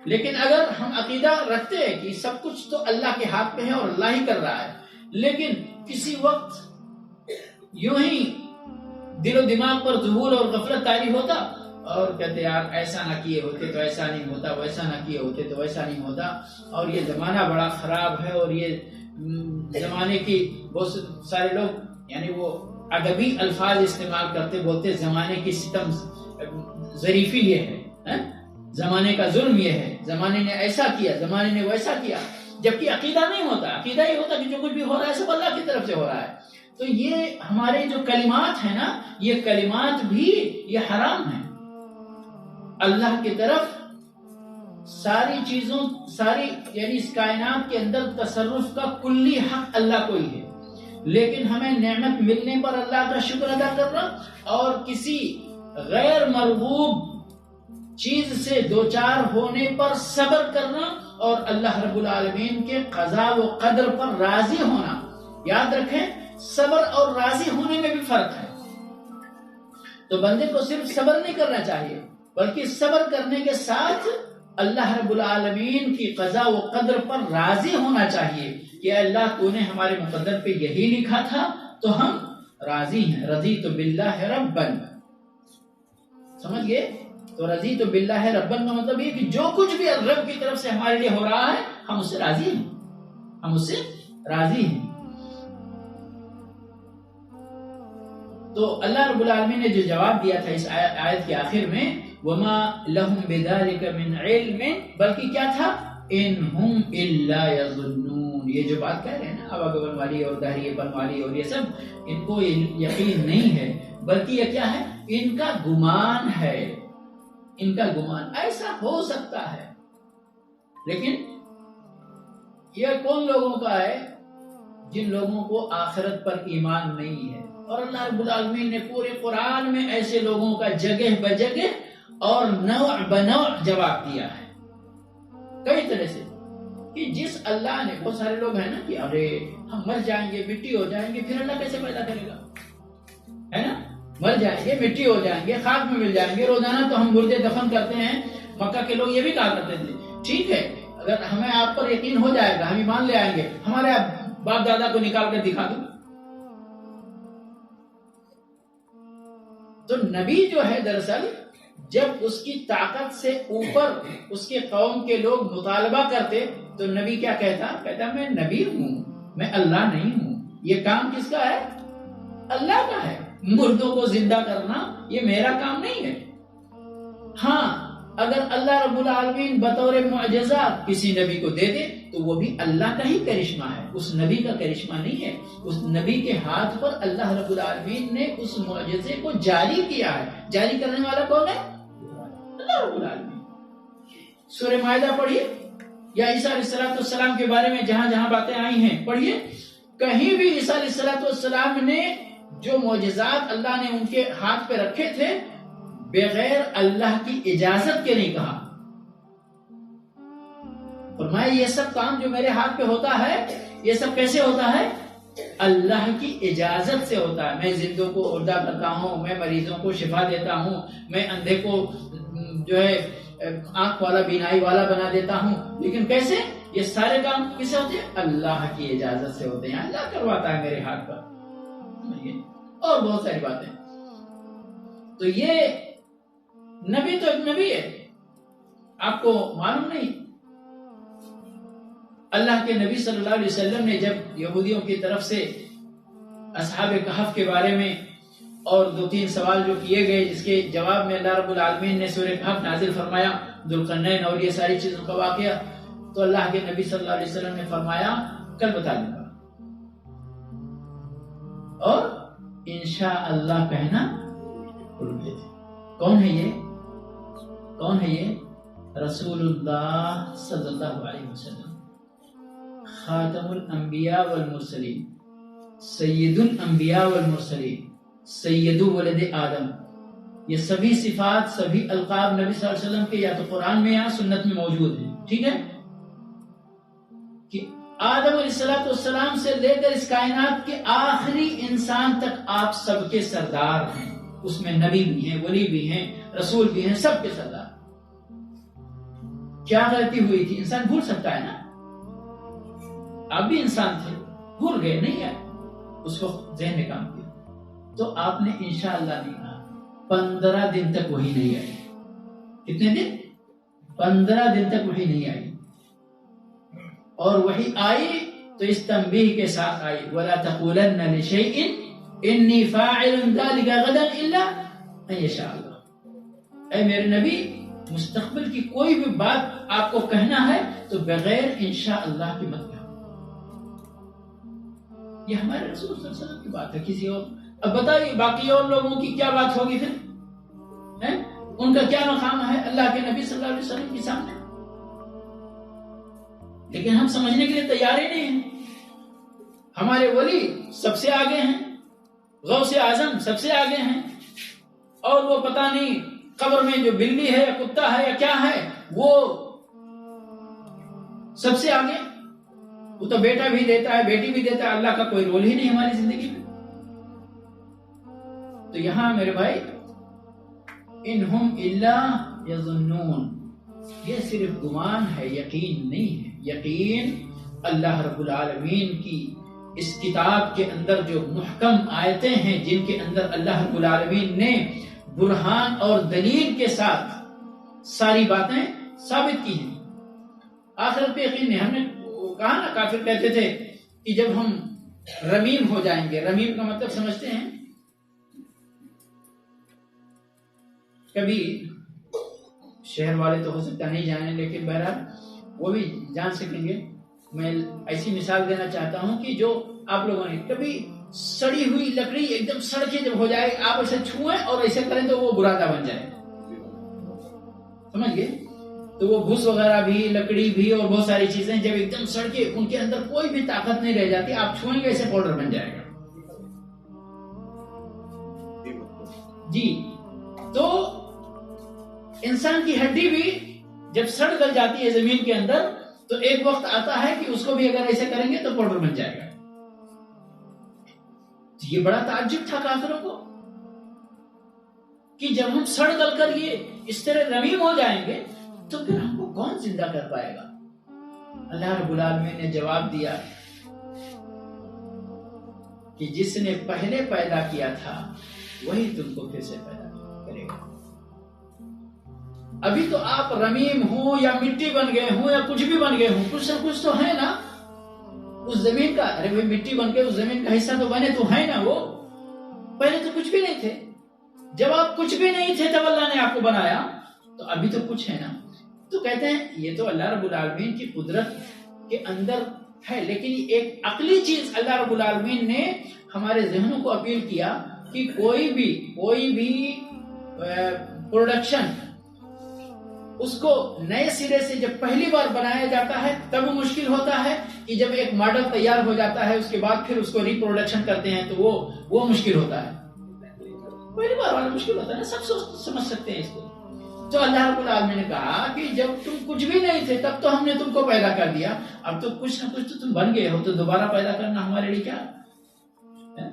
لیکن اگر ہم عقیدہ رکھتے ہیں کہ سب کچھ تو اللہ کے ہاتھ میں ہے اور اللہ ہی کر رہا ہے، لیکن کسی وقت یوں ہی دل و دماغ پر ذہول اور غفلت طاری ہوتا اور کہتے یار ایسا نہ کیے ہوتے تو ایسا نہیں ہوتا، ویسا نہ کیے ہوتے تو ویسا نہیں ہوتا، اور یہ زمانہ بڑا خراب ہے، اور یہ زمانے کی بہت سارے لوگ یعنی وہ ادبی الفاظ استعمال کرتے، بولتے زمانے کی ستم ظریفی یہ ہے، زمانے کا ظلم یہ ہے، زمانے نے ایسا کیا، زمانے نے ویسا کیا، جبکہ عقیدہ نہیں ہوتا. عقیدہ یہ ہوتا کہ جو کچھ بھی ہو رہا ہے سب اللہ کی طرف سے ہو رہا ہے. تو یہ ہمارے جو کلمات ہیں نا، یہ کلمات بھی یہ حرام ہیں. اللہ کی طرف ساری چیزوں یعنی اس کائنات کے اندر تصرف کا کلی حق اللہ کو ہی ہے، لیکن ہمیں نعمت ملنے پر اللہ کا شکر ادا کرنا اور کسی غیر مرغوب چیز سے دوچار ہونے پر صبر کرنا اور اللہ رب العالمین کے قضاء و قدر پر راضی ہونا. یاد رکھیں صبر اور راضی ہونے میں بھی فرق ہے. تو بندے کو صرف صبر نہیں کرنا چاہیے بلکہ صبر کرنے کے ساتھ اللہ رب العالمین کی قضاء و قدر پر راضی ہونا چاہیے کہ اللہ تو نے ہمارے مقدر پہ یہی لکھا تھا تو ہم راضی ہیں. رضیت باللہ ربن، سمجھ گئے؟ تو رضیت باللہ ربن کا مطلب یہ کہ جو کچھ بھی رب کی طرف سے ہمارے لیے ہو رہا ہے ہم اس سے راضی ہیں، ہم اس سے راضی ہیں. تو اللہ رب العالمین نے جو جواب دیا تھا اس آیت کے آخر میں، وما لهم بذلك من علم، بلکہ کیا تھا؟ ان ہم الا یظنون. یہ جو بات کہہ رہے ہیں نا ہوا گبن والی اور دہریے پن والی اور یہ سب، ان کو یقین نہیں ہے بلکہ یہ کیا ہے؟ ان کا گمان ہے. ان کا گمان ایسا ہو سکتا ہے. لیکن یہ کون لوگوں کا ہے؟ جن لوگوں کو آخرت پر ایمان نہیں ہے. اور اللہ رب العالمین نے پورے قرآن میں ایسے لوگوں کا جگہ بجگہ اور نوع بنوع جواب دیا ہے کئی طرح سے، کہ جس اللہ نے، بہت سارے لوگ ہیں نا کہ ارے ہم مر جائیں گے مٹی ہو جائیں گے پھر اللہ کیسے پیدا کرے گا، ہے نا؟ مر جائیں گے مٹی ہو جائیں گے خاک میں مل جائیں گے. روزانہ تو ہم مردے دفن کرتے ہیں. مکہ کے لوگ یہ بھی کہا کرتے تھے ٹھیک ہے اگر ہمیں آپ پر یقین ہو جائے گا ہم ایمان لے آئیں گے، ہمارے باپ دادا کو نکال کر دکھا دو. تو نبی جو ہے دراصل جب اس کی طاقت سے اوپر اس کے قوم کے لوگ مطالبہ کرتے تو نبی کیا کہتا میں نبی ہوں، میں اللہ نہیں ہوں. یہ کام کس کا ہے؟ اللہ کا ہے. مردوں کو زندہ کرنا یہ میرا کام نہیں ہے. ہاں اگر اللہ رب العالمین بطور معجزہ کسی نبی کو دے دے تو وہ بھی اللہ کا ہی کرشمہ ہے، اس نبی کا کرشمہ نہیں ہے. اس نبی کے ہاتھ پر اللہ رب العالمین نے اس معجزے کو جاری کیا ہے. جاری کرنے والا کون ہے؟ اللہ رب العالمین. سورہ مائدہ پڑھیے یا عیسیٰ علیہ السلام کے بارے میں جہاں جہاں باتیں آئی ہیں پڑھیے. کہیں بھی عیسیٰ علیہ السلام نے جو معجزات اللہ نے ان کے ہاتھ پہ رکھے تھے بغیر اللہ کی اجازت کے نہیں کہا. فرمایا یہ سب کام جو میرے ہاتھ پہ ہوتا ہے یہ سب کیسے ہوتا ہے؟ اللہ کی اجازت سے ہوتا ہے. میں زندوں کو مردہ کرتا ہوں، میں مریضوں کو شفا دیتا ہوں، میں اندھے کو جو ہے آنکھ والا بینائی والا بنا دیتا ہوں. لیکن کیسے؟ یہ سارے کام کسے ہوتے ہیں؟ اللہ کی اجازت سے ہوتے ہیں. اللہ کرواتا ہے میرے ہاتھ پر. اور بہت ساری باتیں. تو یہ نبی تو ایک نبی ہے، آپ کو معلوم نہیں؟ اللہ کے نبی صلی اللہ علیہ وسلم نے جب یہودیوں کی طرف سے اصحاب کہف کے بارے میں اور 2-3 سوال جو کیے گئے جس کے جواب میں اللہ رب العالمین نے سورہ کہف نازل فرمایا، ذوالقرنین اور یہ ساری چیزوں کا واقعہ، تو اللہ کے نبی صلی اللہ علیہ وسلم نے فرمایا کل بتا دوں گا اور انشاءاللہ کہنا بھول گئے تھے. کون ہے یہ؟ کون ہے یہ؟ رسول اللہ صلی اللہ علیہ وسلم، خاتم الانبیاء والمرسلین، سید الانبیاء والمرسلین، سید ولد آدم. یہ سبھی صفات، سبھی القاب نبی صلی اللہ علیہ وسلم کے یا تو قرآن میں یا سنت میں موجود ہیں. ٹھیک ہے کہ آدم علیہ السلام سے لے کر اس کائنات کے آخری انسان تک آپ سب کے سردار ہیں. اس میں نبی بھی ہیں، ولی بھی ہیں، رسول بھی ہیں، سب کے سردار. کیا غلطی ہوئی تھی؟ انسان بھول سکتا ہے نا. آپ بھی انسان تھے، بھول گئے، نہیں آئے اس وقت ذہن میں کام کیا. تو آپ نے انشاءاللہ نہیں کہا. 15 دن تک وہی نہیں آئی. کتنے دن؟ 15 دن تک وہی نہیں آئی. اور وہی آئی تو اس تنبیہ کے ساتھ آئی، وَلَا تَقُولَنَّ لِشَيْءٍ إِنِّي فَاعِلٌ ذَلِكَ غَدًا إِلَّا أَن يَشَاءَ اللَّهُ. اے میرے نبی، مستقبل کی کوئی بھی بات آپ کو کہنا ہے تو بغیر انشاءاللہ کی مت کہو. یہ ہمارے رسول صلی اللہ علیہ وسلم کی بات ہے، کسی اور. اب بتائیے باقی اور لوگوں کی کیا بات ہوگی پھر؟ ان کا کیا مقام ہے اللہ کے نبی صلی اللہ علیہ وسلم کے سامنے؟ لیکن ہم سمجھنے کے لیے تیار ہی نہیں ہیں. ہمارے ولی سب سے آگے ہیں، غوث اعظم سب سے آگے ہیں، اور وہ پتہ نہیں قبر میں جو بلی ہے یا کتا ہے یا کیا ہے وہ سب سے آگے. وہ تو بیٹا بھی دیتا ہے، بیٹی بھی دیتا ہے، اللہ کا کوئی رول ہی نہیں ہماری زندگی میں. تو یہاں میرے بھائی، انہم الا یظنون، یہ صرف گمان ہے، یقین نہیں ہے. یقین اللہ رب العالمین کی اس کتاب کے اندر جو محکم آیتیں ہیں، جن کے اندر اللہ رب العالمین نے برہان اور دلیل کے ساتھ ساری باتیں ثابت کی ہیں. آخرت پہ یقین نہیں. ہم نے کہا نا، کافر کہتے تھے کہ جب ہم رمیم ہو جائیں گے. رمیم کا مطلب سمجھتے ہیں؟ کبھی شہر والے تو ہو سکتا نہیں جانے، لیکن بہرحال وہ بھی جان سکیں گے. میں ایسی مثال دینا چاہتا ہوں کہ جو آپ لوگوں نے کبھی سڑی ہوئی لکڑی ایک دم سڑ کے جب ہو جائے، آپ اسے چھوئیں اور ایسے کریں تو وہ برادا بن جائے. سمجھ گئے؟ تو وہ بھوس وغیرہ بھی، لکڑی بھی اور بہت ساری چیزیں جب ایک دم سڑ کے ان کے اندر کوئی بھی طاقت نہیں رہ جاتی، آپ چھوئیں گے ایسے پاؤڈر بن جائے گا. جی. تو انسان کی ہڈی بھی جب سڑ گل جاتی ہے زمین کے اندر تو ایک وقت آتا ہے کہ اس کو بھی اگر ایسے کریں گے تو پاؤڈر بن جائے گا. یہ بڑا تعجب تھا کافروں کو کہ جب ہم سڑ گل کر یہ اس طرح رمیم ہو جائیں گے تو پھر ہم کو کون زندہ کر پائے گا؟ اللہ رب العالمین نے جواب دیا کہ جس نے پہلے پیدا کیا تھا وہی تم کو پھر سے پیدا کرے گا. ابھی تو آپ رمیم ہوں یا مٹی بن گئے ہوں یا کچھ بھی بن گئے ہوں، کچھ نہ کچھ تو ہے نا اس زمین کا. ارے وہ مٹی بن کے اس زمین کا حصہ تو بنے تو ہے نا. وہ پہلے تو کچھ بھی نہیں تھے. جب آپ کچھ بھی نہیں تھے تب اللہ نے آپ کو بنایا، تو ابھی تو کچھ ہے نا. تو کہتے ہیں یہ تو اللہ رب العالمین کی قدرت کے اندر ہے، لیکن ایک عقلی چیز اللہ رب العالمین نے ہمارے ذہنوں کو اپیل کیا کہ کوئی بھی پروڈکشن اس کو نئے سرے سے جب پہلی بار بنایا جاتا ہے تب مشکل ہوتا ہے کہ جب ایک ماڈل تیار ہو جاتا ہے اس کے بعد پھر اس کو ریپروڈکشن کرتے ہیں تو وہ مشکل ہوتا ہے. پہلی بار والا مشکل ہوتا ہے نا، سب سمجھ سکتے ہیں اس کو. تو اللہ رب العالمین نے کہا کہ جب تم کچھ بھی نہیں تھے تب تو ہم نے تم کو پیدا کر دیا، اب تو کچھ نہ کچھ تو تم بن گئے ہو، تو دوبارہ پیدا کرنا ہمارے لیے کیا ہے؟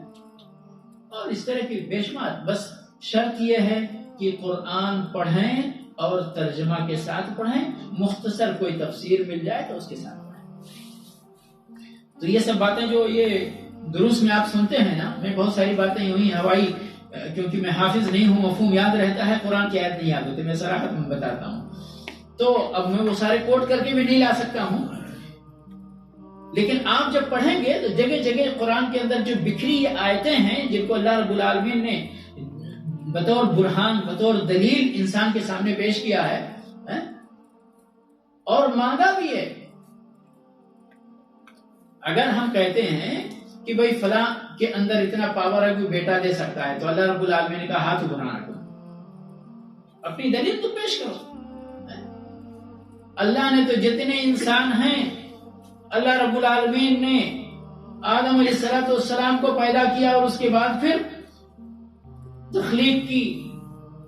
اور اس طرح کی بے شمار. بس شرط یہ ہے کہ قرآن پڑھیں اور ترجمہ کے ساتھ پڑھیں، مختصر کوئی تفسیر مل جائے تو اس کے ساتھ پڑھیں. تو یہ سب باتیں جو یہ دروس میں آپ سنتے ہیں نا، میں بہت ساری باتیں یوں ہی ہوائی، کیونکہ میں حافظ نہیں ہوں، مفہوم یاد رہتا ہے، قرآن کی آیت نہیں یاد ہوتی، میں صراحت میں بتاتا ہوں. تو اب میں وہ سارے کوٹ کر کے بھی نہیں لا سکتا ہوں، لیکن آپ جب پڑھیں گے تو جگہ جگہ قرآن کے اندر جو بکھری یہ آیتیں ہیں جن کو اللہ رب العالمین نے بطور برہان، بطور دلیل انسان کے سامنے پیش کیا ہے اور مانگا بھی ہے. اگر ہم کہتے ہیں کہ بھئی فلاں کے اندر اتنا پاور ہے کوئی بیٹا دے سکتا ہے، تو اللہ رب العالمین نے کہا ہاتھ بنانا کو. اپنی دلیل تو پیش کرو. اللہ نے تو جتنے انسان ہیں، اللہ رب العالمین نے آدم علیہ السلام کو پیدا کیا اور اس کے بعد پھر تخلیق کی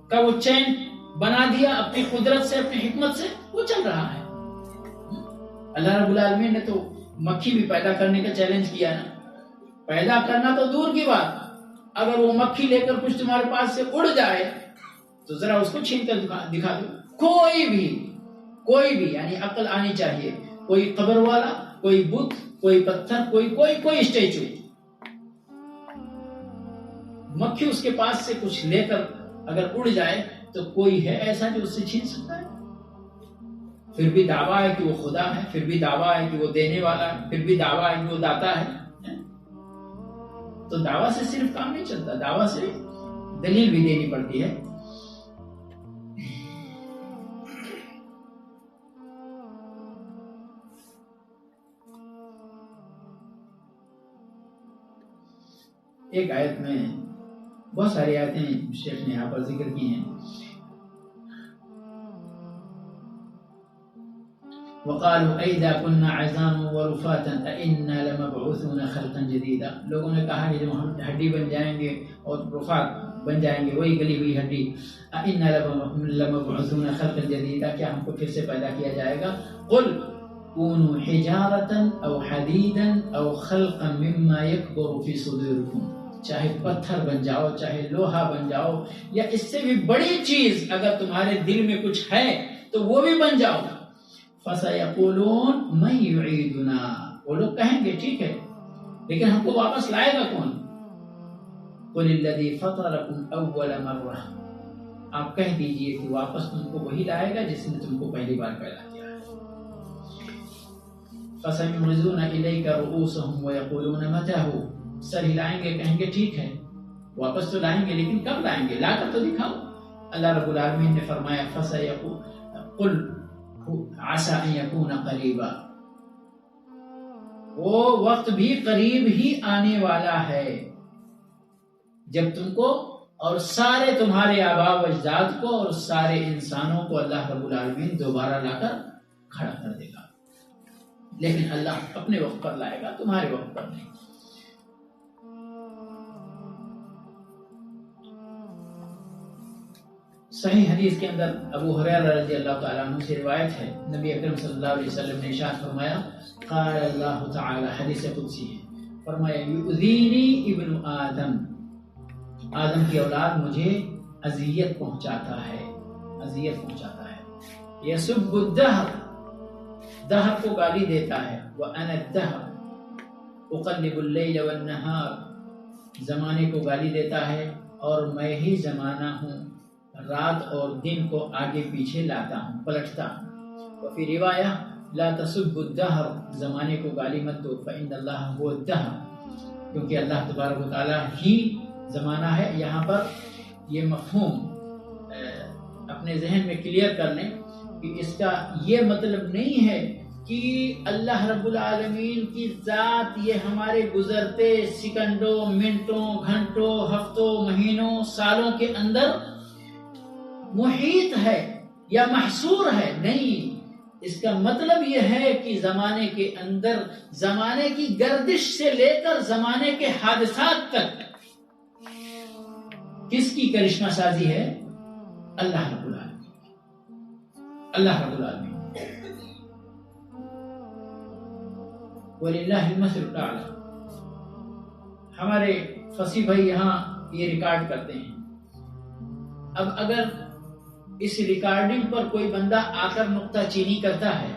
کا وہ چین بنا دیا اپنی قدرت سے، اپنی حکمت سے، وہ چل رہا ہے. اللہ رب العالمین نے تو مکھی بھی پیدا کرنے کا چیلنج کیا نا. پیدا کرنا تو دور کی بات، اگر وہ مکھی لے کر کچھ تمہارے پاس سے اڑ جائے تو ذرا اس کو چھین کر دکھا دو. کوئی بھی یعنی عقل آنی چاہیے. کوئی قبر والا، کوئی بت، کوئی پتھر، کوئی اسٹیچو، مکھی اس کے پاس سے کچھ لے کر اگر اڑ جائے تو کوئی ہے ایسا جو اس سے چھین سکتا ہے؟ پھر بھی دعویٰ ہے کہ وہ خدا ہے، پھر بھی دعویٰ ہے کہ وہ دینے والا ہے، پھر بھی دعویٰ ہے کہ وہ داتا ہے. تو دعویٰ سے صرف کام نہیں چلتا، دعویٰ سے دلیل بھی دینی پڑتی ہے. ایک آیت میں، بہت ساری آیتیں شیخ نے یہاں پر ذکر کی ہیں. وقالوا اذا كنا عظاما ورفاتا انا لمبعوثون خلقا جديدا. لوگوں نے کہا کہ جب ہم ہڈی بن جائیں گے اور رفات بن جائیں گے، وہی گلی ہوئی ہڈی، انا لمبعوثون خلقا جديدا، کیا ہم کو پھر سے پیدا کیا جائے گا؟ قل كونوا حجارة او حديدا او خلقا مما يكبر في صدوركم. چاہے پتھر بن جاؤ، چاہے لوہا بن جاؤ، یا اس سے بھی بڑی چیز اگر تمہارے دل میں کچھ ہے تو وہ بھی بن جاؤ. فَسَيَقُولُونَ مَن يُعِيدُنَا. وہ لوگ کہیں گے ٹھیک ہے لیکن ہم کو واپس لائے گا کون؟ قُلِ الَّذِي فَطَرَكُمْ أَوَّلَ مَرَّةٍ. آپ کہہ دیجئے کہ واپس تم کو وہی لائے گا جس نے تم کو پہلی بار پیدا کیا ہے. فَسَيُنْغِضُونَ إِلَيْكَ رُؤُوسَهُمْ وَيَقُولُونَ مَتَىٰ هُوَ. سر ہلائیں گے، کہیں گے ٹھیک ہے واپس تو لائیں گے لیکن کب لائیں گے؟ لا کر تو دکھاؤ. اللہ رب العالمین نے فرمایا قل عسى ان يكون قریبا. وہ وقت بھی قریب ہی آنے والا ہے جب تم کو اور سارے تمہارے آباء و اجداد کو اور سارے انسانوں کو اللہ رب العالمین دوبارہ لا کر کھڑا کر دے گا. لیکن اللہ اپنے وقت پر لائے گا، تمہارے وقت پر نہیں. صحیح حدیث کے اندر ابو ہریرہ رضی اللہ تعالیٰ عنہ سے روایت ہے، نبی اکرم صلی اللہ علیہ وسلم نے ارشاد فرمایا، قال اللہ تعالی، حدیث قدسی ہے، فرمایا یؤذینی ابن آدم. آدم کی اولاد مجھے اذیت پہنچاتا ہے. یسب الدہر، دہر کو گالی دیتا ہے. وانا الدہر اقلب اللیل والنہار، زمانے کو گالی دیتا ہے اور میں ہی زمانہ ہوں، رات اور دن کو آگے پیچھے لاتا ہوں، پلٹتا ہوں. وفی روایہ لا تسب الدہر، زمانے کو گالی مت دو، فإن اللہ هو الدہر، کیونکہ اللہ تبارک و تعالی ہی زمانہ ہے. یہاں پر یہ مفہوم اپنے ذہن میں کلیئر کر لیں کہ اس کا یہ مطلب نہیں ہے کہ اللہ رب العالمین کی ذات یہ ہمارے گزرتے سیکنڈوں، منٹوں، گھنٹوں، ہفتوں، مہینوں، سالوں کے اندر محیط ہے یا محصور ہے. نہیں، اس کا مطلب یہ ہے کہ زمانے کے اندر زمانے کی گردش سے لے کر زمانے کے حادثات تک کس کی کرشمہ سازی ہے؟ اللہ رب العالمین. وَلِلَّهِ الْمَثَلُ الْأَعْلَى. ہمارے فصیح بھائی یہاں یہ ریکارڈ کرتے ہیں. اب اگر اس ریکارڈنگ پر کوئی بندہ آ کر نقطہ چینی کرتا ہے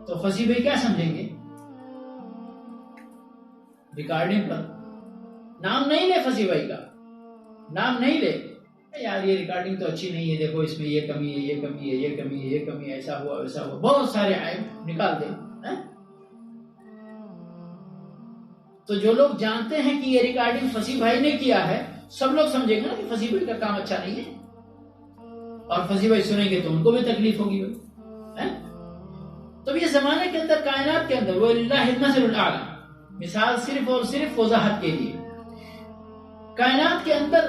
تو فصیح بھائی کیا سمجھیں گے؟ ریکارڈنگ پر نام نہیں لے، فصیح بھائی کا نام نہیں لے، یار یہ ریکارڈنگ تو اچھی نہیں ہے، دیکھو اس میں یہ کمی ہے، یہ کمی ہے، یہ کمی ہے، یہ کمی ہے، ایسا ہوا ویسا ہوا، بہت سارے عیب نکال دے. تو جو لوگ جانتے ہیں کہ یہ ریکارڈنگ فصیح بھائی نے کیا ہے، سب لوگ سمجھیں گے نا کہ فصیح بھائی کا کام اچھا نہیں ہے، اور فصیح بھائی سنیں گے تو ان کو بھی تکلیف ہوگی. تو یہ زمانے کے اندر، کائنات کے اندر، وَلِلَّهِ الْمَثَلُ الْأَعْلَى، مثال صرف اور صرف وضاحت کے لیے، کائنات کے اندر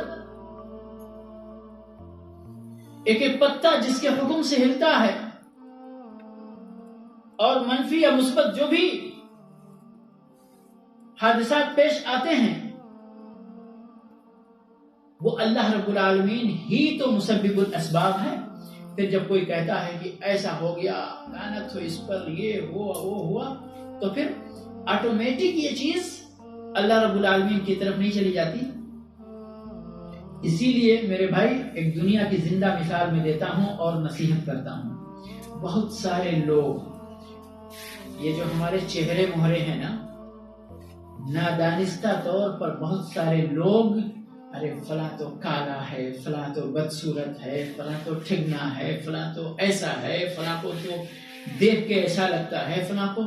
ایک ایک پتا جس کے حکم سے ہلتا ہے، اور منفی یا مثبت جو بھی حادثات پیش آتے ہیں وہ اللہ رب العالمین ہی تو مسبب الاسباب ہے۔ پھر جب کوئی کہتا ہے کہ ایسا ہو گیا، لعنت ہو اس پر، یہ ہوا وہ ہوا، تو پھر آٹومیٹک یہ چیز اللہ رب العالمین کی طرف نہیں چلی جاتی۔ اسی لیے میرے بھائی ایک دنیا کی زندہ مثال میں دیتا ہوں اور نصیحت کرتا ہوں۔ بہت سارے لوگ یہ جو ہمارے چہرے مہرے ہیں نا، نادانستہ طور پر بہت سارے لوگ ارے فلاں تو کالا ہے، فلاں تو بدصورت ہے، فلاں تو ٹھگنا ہے، فلاں تو ایسا ہے، فلاں کو تو دیکھ کے ایسا لگتا ہے، فلاں کو۔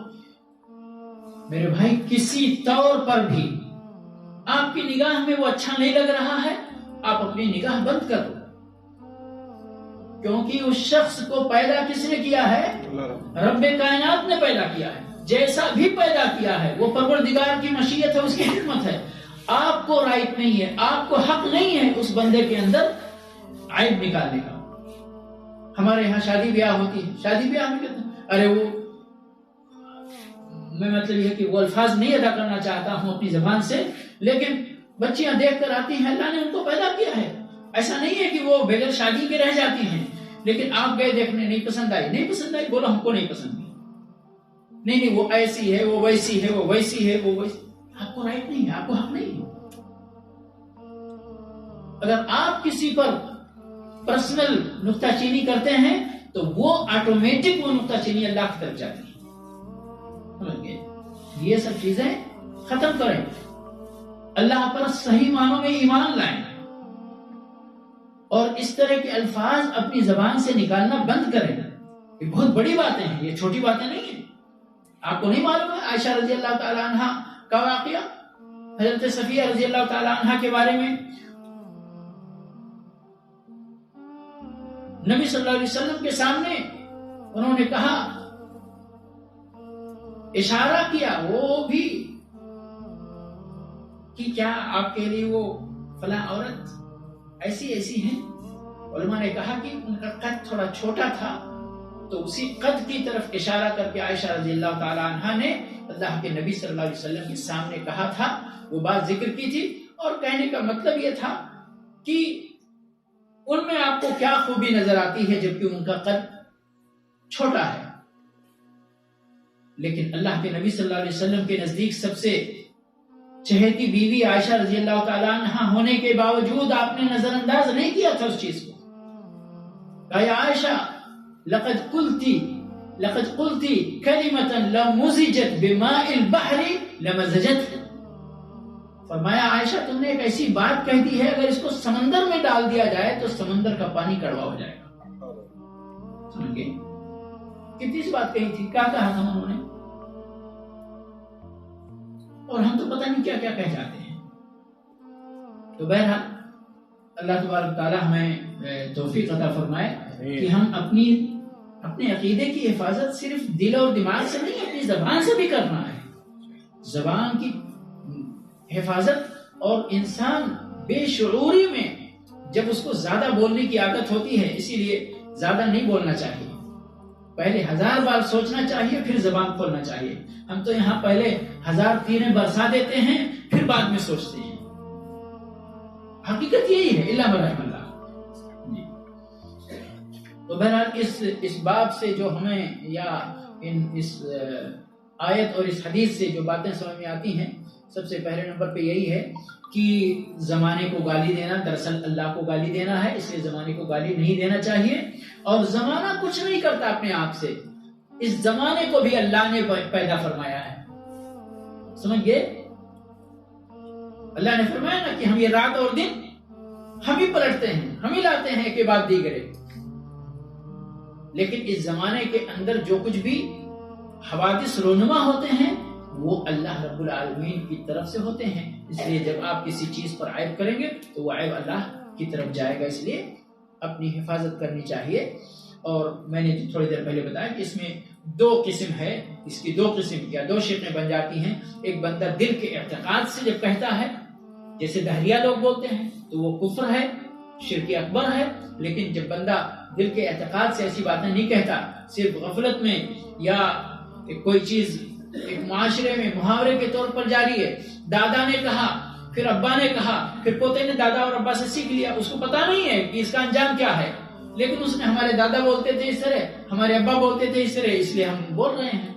میرے بھائی کسی طور پر بھی آپ کی نگاہ میں وہ اچھا نہیں لگ رہا ہے، آپ اپنی نگاہ بند کر دو، کیونکہ اس شخص کو پیدا کس نے کیا ہے؟ رب کائنات نے پیدا کیا ہے۔ جیسا بھی پیدا کیا ہے وہ پروردگار کی مشیت ہے، اس کی حکمت ہے۔ آپ کو رائٹ نہیں ہے، آپ کو حق نہیں ہے اس بندے کے اندر عیب نکالنے کا۔ ہمارے یہاں شادی بیاہ ہوتی ہے، شادی بیاہ میں کہتے ہیں ارے وہ، میں مطلب یہ کہ وہ الفاظ نہیں ادا کرنا چاہتا ہوں اپنی زبان سے، لیکن بچیاں دیکھ کر آتی ہیں، اللہ نے ان کو پیدا کیا ہے۔ ایسا نہیں ہے کہ وہ بغیر شادی کے رہ جاتی ہیں، لیکن آپ گئے دیکھنے، نہیں پسند آئی، نہیں پسند آئی، بولو ہم کو نہیں پسند آئی، نہیں وہ ایسی ہے، وہ ویسی ہے، وہ ویسی ہے، وہ ویسی۔ آپ کو رائٹ نہیں ہے، آپ کو حق نہیں ہے۔ اگر آپ کسی پر پرسنل نکتہ چینی کرتے ہیں تو وہ آٹومیٹک وہ نکتہ چینی اللہ کی طرف جاتی ہے۔ یہ سب چیزیں ختم کریں، اللہ پر صحیح معنوں میں ایمان لائیں، اور اس طرح کے الفاظ اپنی زبان سے نکالنا بند کریں۔ یہ بہت بڑی باتیں ہیں، یہ چھوٹی باتیں نہیں ہیں۔ آپ کو نہیں معلوم ہے عائشہ رضی اللہ تعالی عنہ کا واقعہ، حضرت صفیہ رضی اللہ تعالی عنہ کے بارے میں نبی صلی اللہ علیہ وسلم کے سامنے انہوں نے کہا، اشارہ کیا وہ بھی کہ کیا آپ کے لیے وہ فلاں عورت ایسی ایسی ہیں۔ علماء نے کہا کہ ان کا قد تھوڑا چھوٹا تھا، تو اسی قد کی طرف اشارہ کر کے عائشہ رضی اللہ تعالی عنہ نے اللہ کے نبی صلی اللہ علیہ وسلم کے سامنے کہا تھا، وہ بات ذکر کی تھی، اور کہنے کا مطلب یہ تھا کہ ان میں آپ کو کیا خوبی نظر آتی ہے جبکہ ان کا قد چھوٹا ہے۔ لیکن اللہ کے نبی صلی اللہ علیہ وسلم کے نزدیک سب سے چہیتی بیوی عائشہ رضی اللہ تعالی عنہ ہونے کے باوجود آپ نے نظر انداز نہیں کیا تھا اس چیز کو۔ کہا یا عائشہ لقد قلتی کلمۃ لو مزجت بماء البحر لمزجته، فرمایا عائشہ تم نے ایک ایسی بات کہہ دی ہے، اگر اس کو سمندر میں ڈال دیا جائے تو سمندر کا پانی کڑوا ہو جائے گا۔ سمجھ گئے کتنی سی بات کہی تھی، کیا کہا تھا انہوں نے، اور ہم تو پتہ نہیں کیا کیا کہہ جاتے ہیں۔ تو بہرحال اللہ تبارک تعالی ہمیں توفیق عطا فرمائے کہ ہم اپنے عقیدے کی حفاظت صرف دل اور دماغ سے نہیں، اپنی زبان سے بھی کرنا ہے۔ زبان کی حفاظت، اور انسان بے شعوری میں جب اس کو زیادہ بولنے کی عادت ہوتی ہے، اسی لیے زیادہ نہیں بولنا چاہیے، پہلے 1000 بار سوچنا چاہیے پھر زبان کھولنا چاہیے۔ ہم تو یہاں پہلے 1000 تیریں برسا دیتے ہیں پھر بعد میں سوچتے ہیں، حقیقت یہی ہے، الا برحم اللہ۔ تو بہرحال اس باب سے جو ہمیں یا اس آیت اور اس حدیث سے جو باتیں سمجھ میں آتی ہیں، سب سے پہلے نمبر پہ یہی ہے کہ زمانے کو گالی دینا دراصل اللہ کو گالی دینا ہے، اس لیے زمانے کو گالی نہیں دینا چاہیے۔ اور زمانہ کچھ نہیں کرتا اپنے آپ سے، اس زمانے کو بھی اللہ نے پیدا فرمایا ہے، سمجھ گئے؟ اللہ نے فرمایا نا کہ ہم یہ رات اور دن ہم ہی پلٹتے ہیں، ہم ہی لاتے ہیں ایک کے بعد دیگرے، لیکن اس زمانے کے اندر جو کچھ بھی حوادث رونما ہوتے ہیں وہ اللہ رب العالمین کی طرف سے ہوتے ہیں۔ اس لیے جب آپ کسی چیز پر عیب کریں گے تو وہ عیب اللہ کی طرف جائے گا، اس لیے اپنی حفاظت کرنی چاہیے۔ اور میں نے تھوڑی دیر پہلے بتایا کہ اس میں 2 قسم ہے، اس کی 2 قسم کیا 2 شقیں بن جاتی ہیں۔ ایک بندہ دل کے اعتقاد سے جب کہتا ہے، جیسے دہریہ لوگ بولتے ہیں، تو وہ کفر ہے، شرک اکبر ہے. لیکن جب بندہ دل کے اعتقاد سے ایسی باتیں نہیں کہتا، صرف غفلت میں یا کوئی چیز ایک معاشرے میں محاورے کے طور پر جاری ہے، دادا نے کہا پھر ابا نے کہا پھر پوتے نے دادا اور ابا سے سیکھ لیا، اس کو پتا نہیں ہے کہ اس کا انجام کیا ہے، لیکن اس نے ہمارے دادا بولتے تھے اس طرح، ہمارے ابا بولتے تھے اس طرح، اس لیے ہم بول رہے ہیں.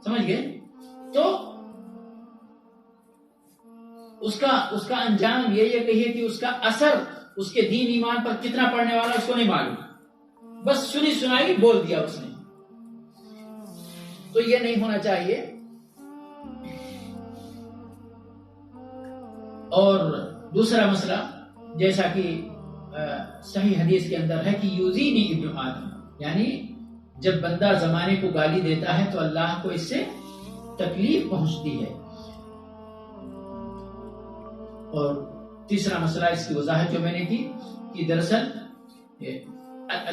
سمجھ گئے؟ تو اس کا انجام یہ کہیے کہ اس کا اثر اس کے دین ایمان پر کتنا پڑنے والا اس کو نہیں معلوم، بس سنی سنائی بول دیا اس نے. تو یہ نہیں ہونا چاہیے. اور دوسرا مسئلہ جیسا کہ صحیح حدیث کے اندر ہے کہ یوزینی ابن آدم، یعنی جب بندہ زمانے کو گالی دیتا ہے تو اللہ کو اس سے تکلیف پہنچتی ہے. اور تیسرا مسئلہ اس کی وضاحت جو میں نے کی کہ دراصل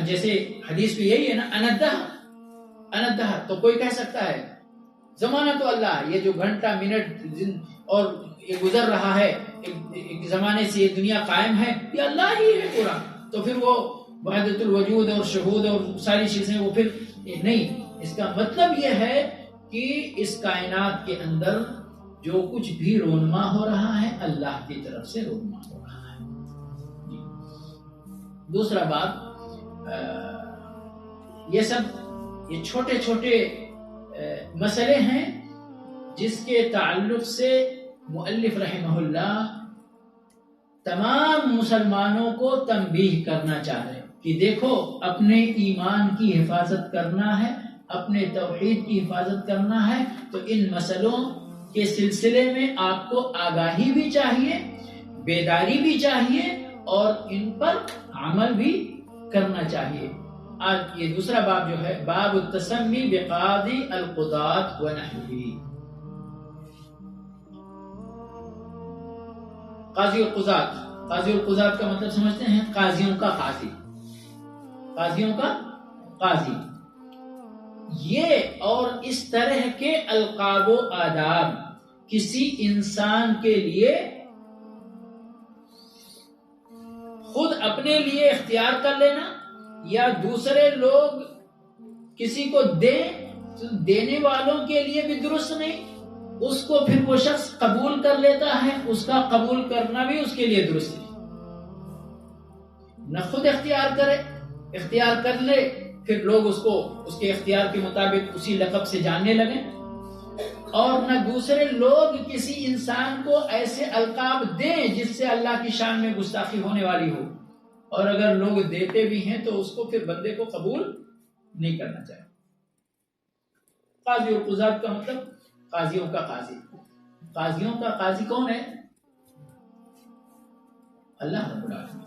جیسے حدیث میں یہی ہے نا، اندہ تو کوئی کہہ سکتا ہے زمانہ تو اللہ، یہ جو گھنٹہ منٹ اور یہ گزر رہا ہے ایک زمانے سے یہ دنیا قائم ہے، یہ اللہ ہی ہے پورا. تو پھر وہ وحدت الوجود اور شہود اور ساری چیزیں وہ پھر نہیں. اس کا مطلب یہ ہے کہ اس کائنات کے اندر جو کچھ بھی رونما ہو رہا ہے اللہ کی طرف سے رونما ہو رہا ہے. دوسرا بات، یہ چھوٹے چھوٹے مسئلے ہیں جس کے تعلق سے مؤلف رحمہ اللہ تمام مسلمانوں کو تنبیہ کرنا چاہ رہے کہ دیکھو اپنے ایمان کی حفاظت کرنا ہے، اپنے توحید کی حفاظت کرنا ہے، تو ان مسئلوں کے سلسلے میں آپ کو آگاہی بھی چاہیے، بیداری بھی چاہیے اور ان پر عمل بھی کرنا چاہیے. آج یہ دوسرا باب جو ہے باب التسمی بقاضی القضات ونحوہ. قاضی القضات کا مطلب سمجھتے ہیں؟ قاضیوں کا قاضی. یہ اور اس طرح کے القاب و آداب کسی انسان کے لیے خود اپنے لیے اختیار کر لینا یا دوسرے لوگ کسی کو دینے والوں کے لیے بھی درست نہیں. اس کو پھر وہ شخص قبول کر لیتا ہے، اس کا قبول کرنا بھی اس کے لیے درست نہیں. نہ خود اختیار کر لے پھر لوگ اس کو اس کے اختیار کے مطابق اسی لقب سے جاننے لگیں، اور نہ دوسرے لوگ کسی انسان کو ایسے القاب دیں جس سے اللہ کی شان میں گستاخی ہونے والی ہو، اور اگر لوگ دیتے بھی ہیں تو اس کو پھر بندے کو قبول نہیں کرنا چاہیے. قاضی القضات کا مطلب قاضیوں کا قاضی کون ہے؟ اللہ رب العالمین.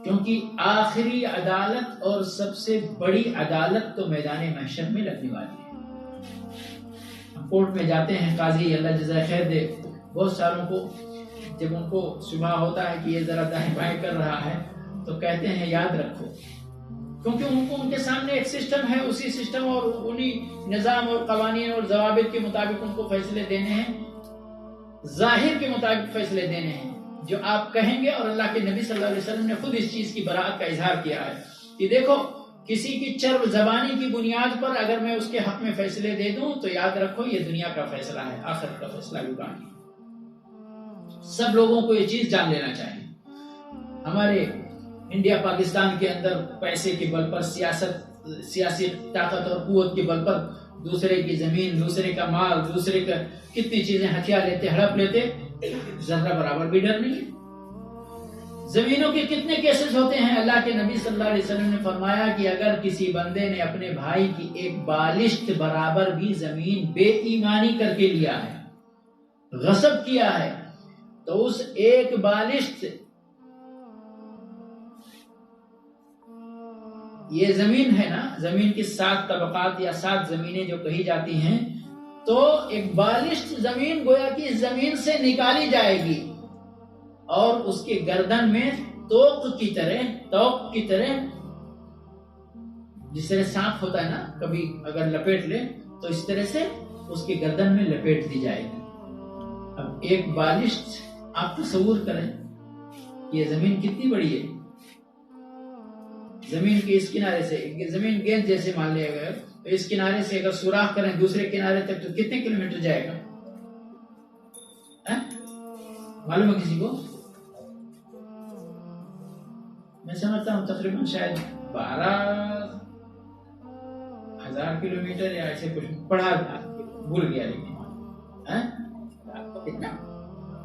کیونکہ آخری عدالت اور سب سے بڑی عدالت تو میدان محشر میں لگنے والی ہے. ہم کورٹ میں جاتے ہیں، قاضی اللہ جزائے خیر دے بہت ساروں کو جب ان کو صبح ہوتا ہے کہ یہ ذرا دائیں بائیں کر رہا ہے تو کہتے ہیں یاد رکھو، کیونکہ ان کے سامنے ایک سسٹم ہے، اسی سسٹم اور انہی نظام اور قوانین اور ضوابط کے مطابق ان کو فیصلے دینے ہیں، ظاہر کے مطابق فیصلے دینے ہیں جو آپ کہیں گے. اور اللہ کے نبی صلی اللہ علیہ وسلم نے خود اس چیز کی براءت کا اظہار کیا ہے کہ دیکھو کسی کی چرب زبانی کی بنیاد پر اگر میں اس کے حق میں فیصلے دے دوں تو یاد رکھو یہ دنیا کا فیصلہ ہے، آخرت کا فیصلہ ہوگا نہیں. سب لوگوں کو یہ چیز جان لینا چاہیے. ہمارے انڈیا پاکستان کے اندر پیسے کے بل پر سیاسی طاقت اور قوت کے بل پر دوسرے کی زمین، دوسرے کا مال، دوسرے کا کتنی چیزیں ہتھیار لیتے، ہڑپ لیتے، ذرہ برابر بھی ڈر نہیں ہے. زمینوں کے کتنے کیسز ہوتے ہیں. اللہ کے نبی صلی اللہ علیہ وسلم نے فرمایا کہ اگر کسی بندے نے اپنے بھائی کی ایک بالشت برابر بھی زمین بے ایمانی کر کے لیا ہے، غصب کیا ہے، تو اس ایک بالشت، یہ زمین ہے نا، زمین کی 7 طبقات یا 7 زمینیں جو کہی جاتی ہیں، تو ایک بالشت زمین گویا کہ اس زمین سے نکالی جائے گی اور اس کے گردن میں توق کی طرح جس طرح سانپ ہوتا ہے نا، کبھی اگر لپیٹ لے تو اس طرح سے اس کے گردن میں لپیٹ دی جائے گی. اب ایک بالشت آپ تصور کریں یہ زمین کتنی بڑی ہے؟ زمین کے اس کنارے سے زمین گیند جیسے مان لیا گیا تو اس کنارے سے اگر سوراخ کریں دوسرے کنارے تک تو کتنے کلومیٹر جائے گا؟ معلوم ہے کسی کو؟ میں سمجھتا ہوں تقریباً شاید 12,000 کلومیٹر یا ایسے کچھ پڑھا تھا، بھول گیا لیکن کتنا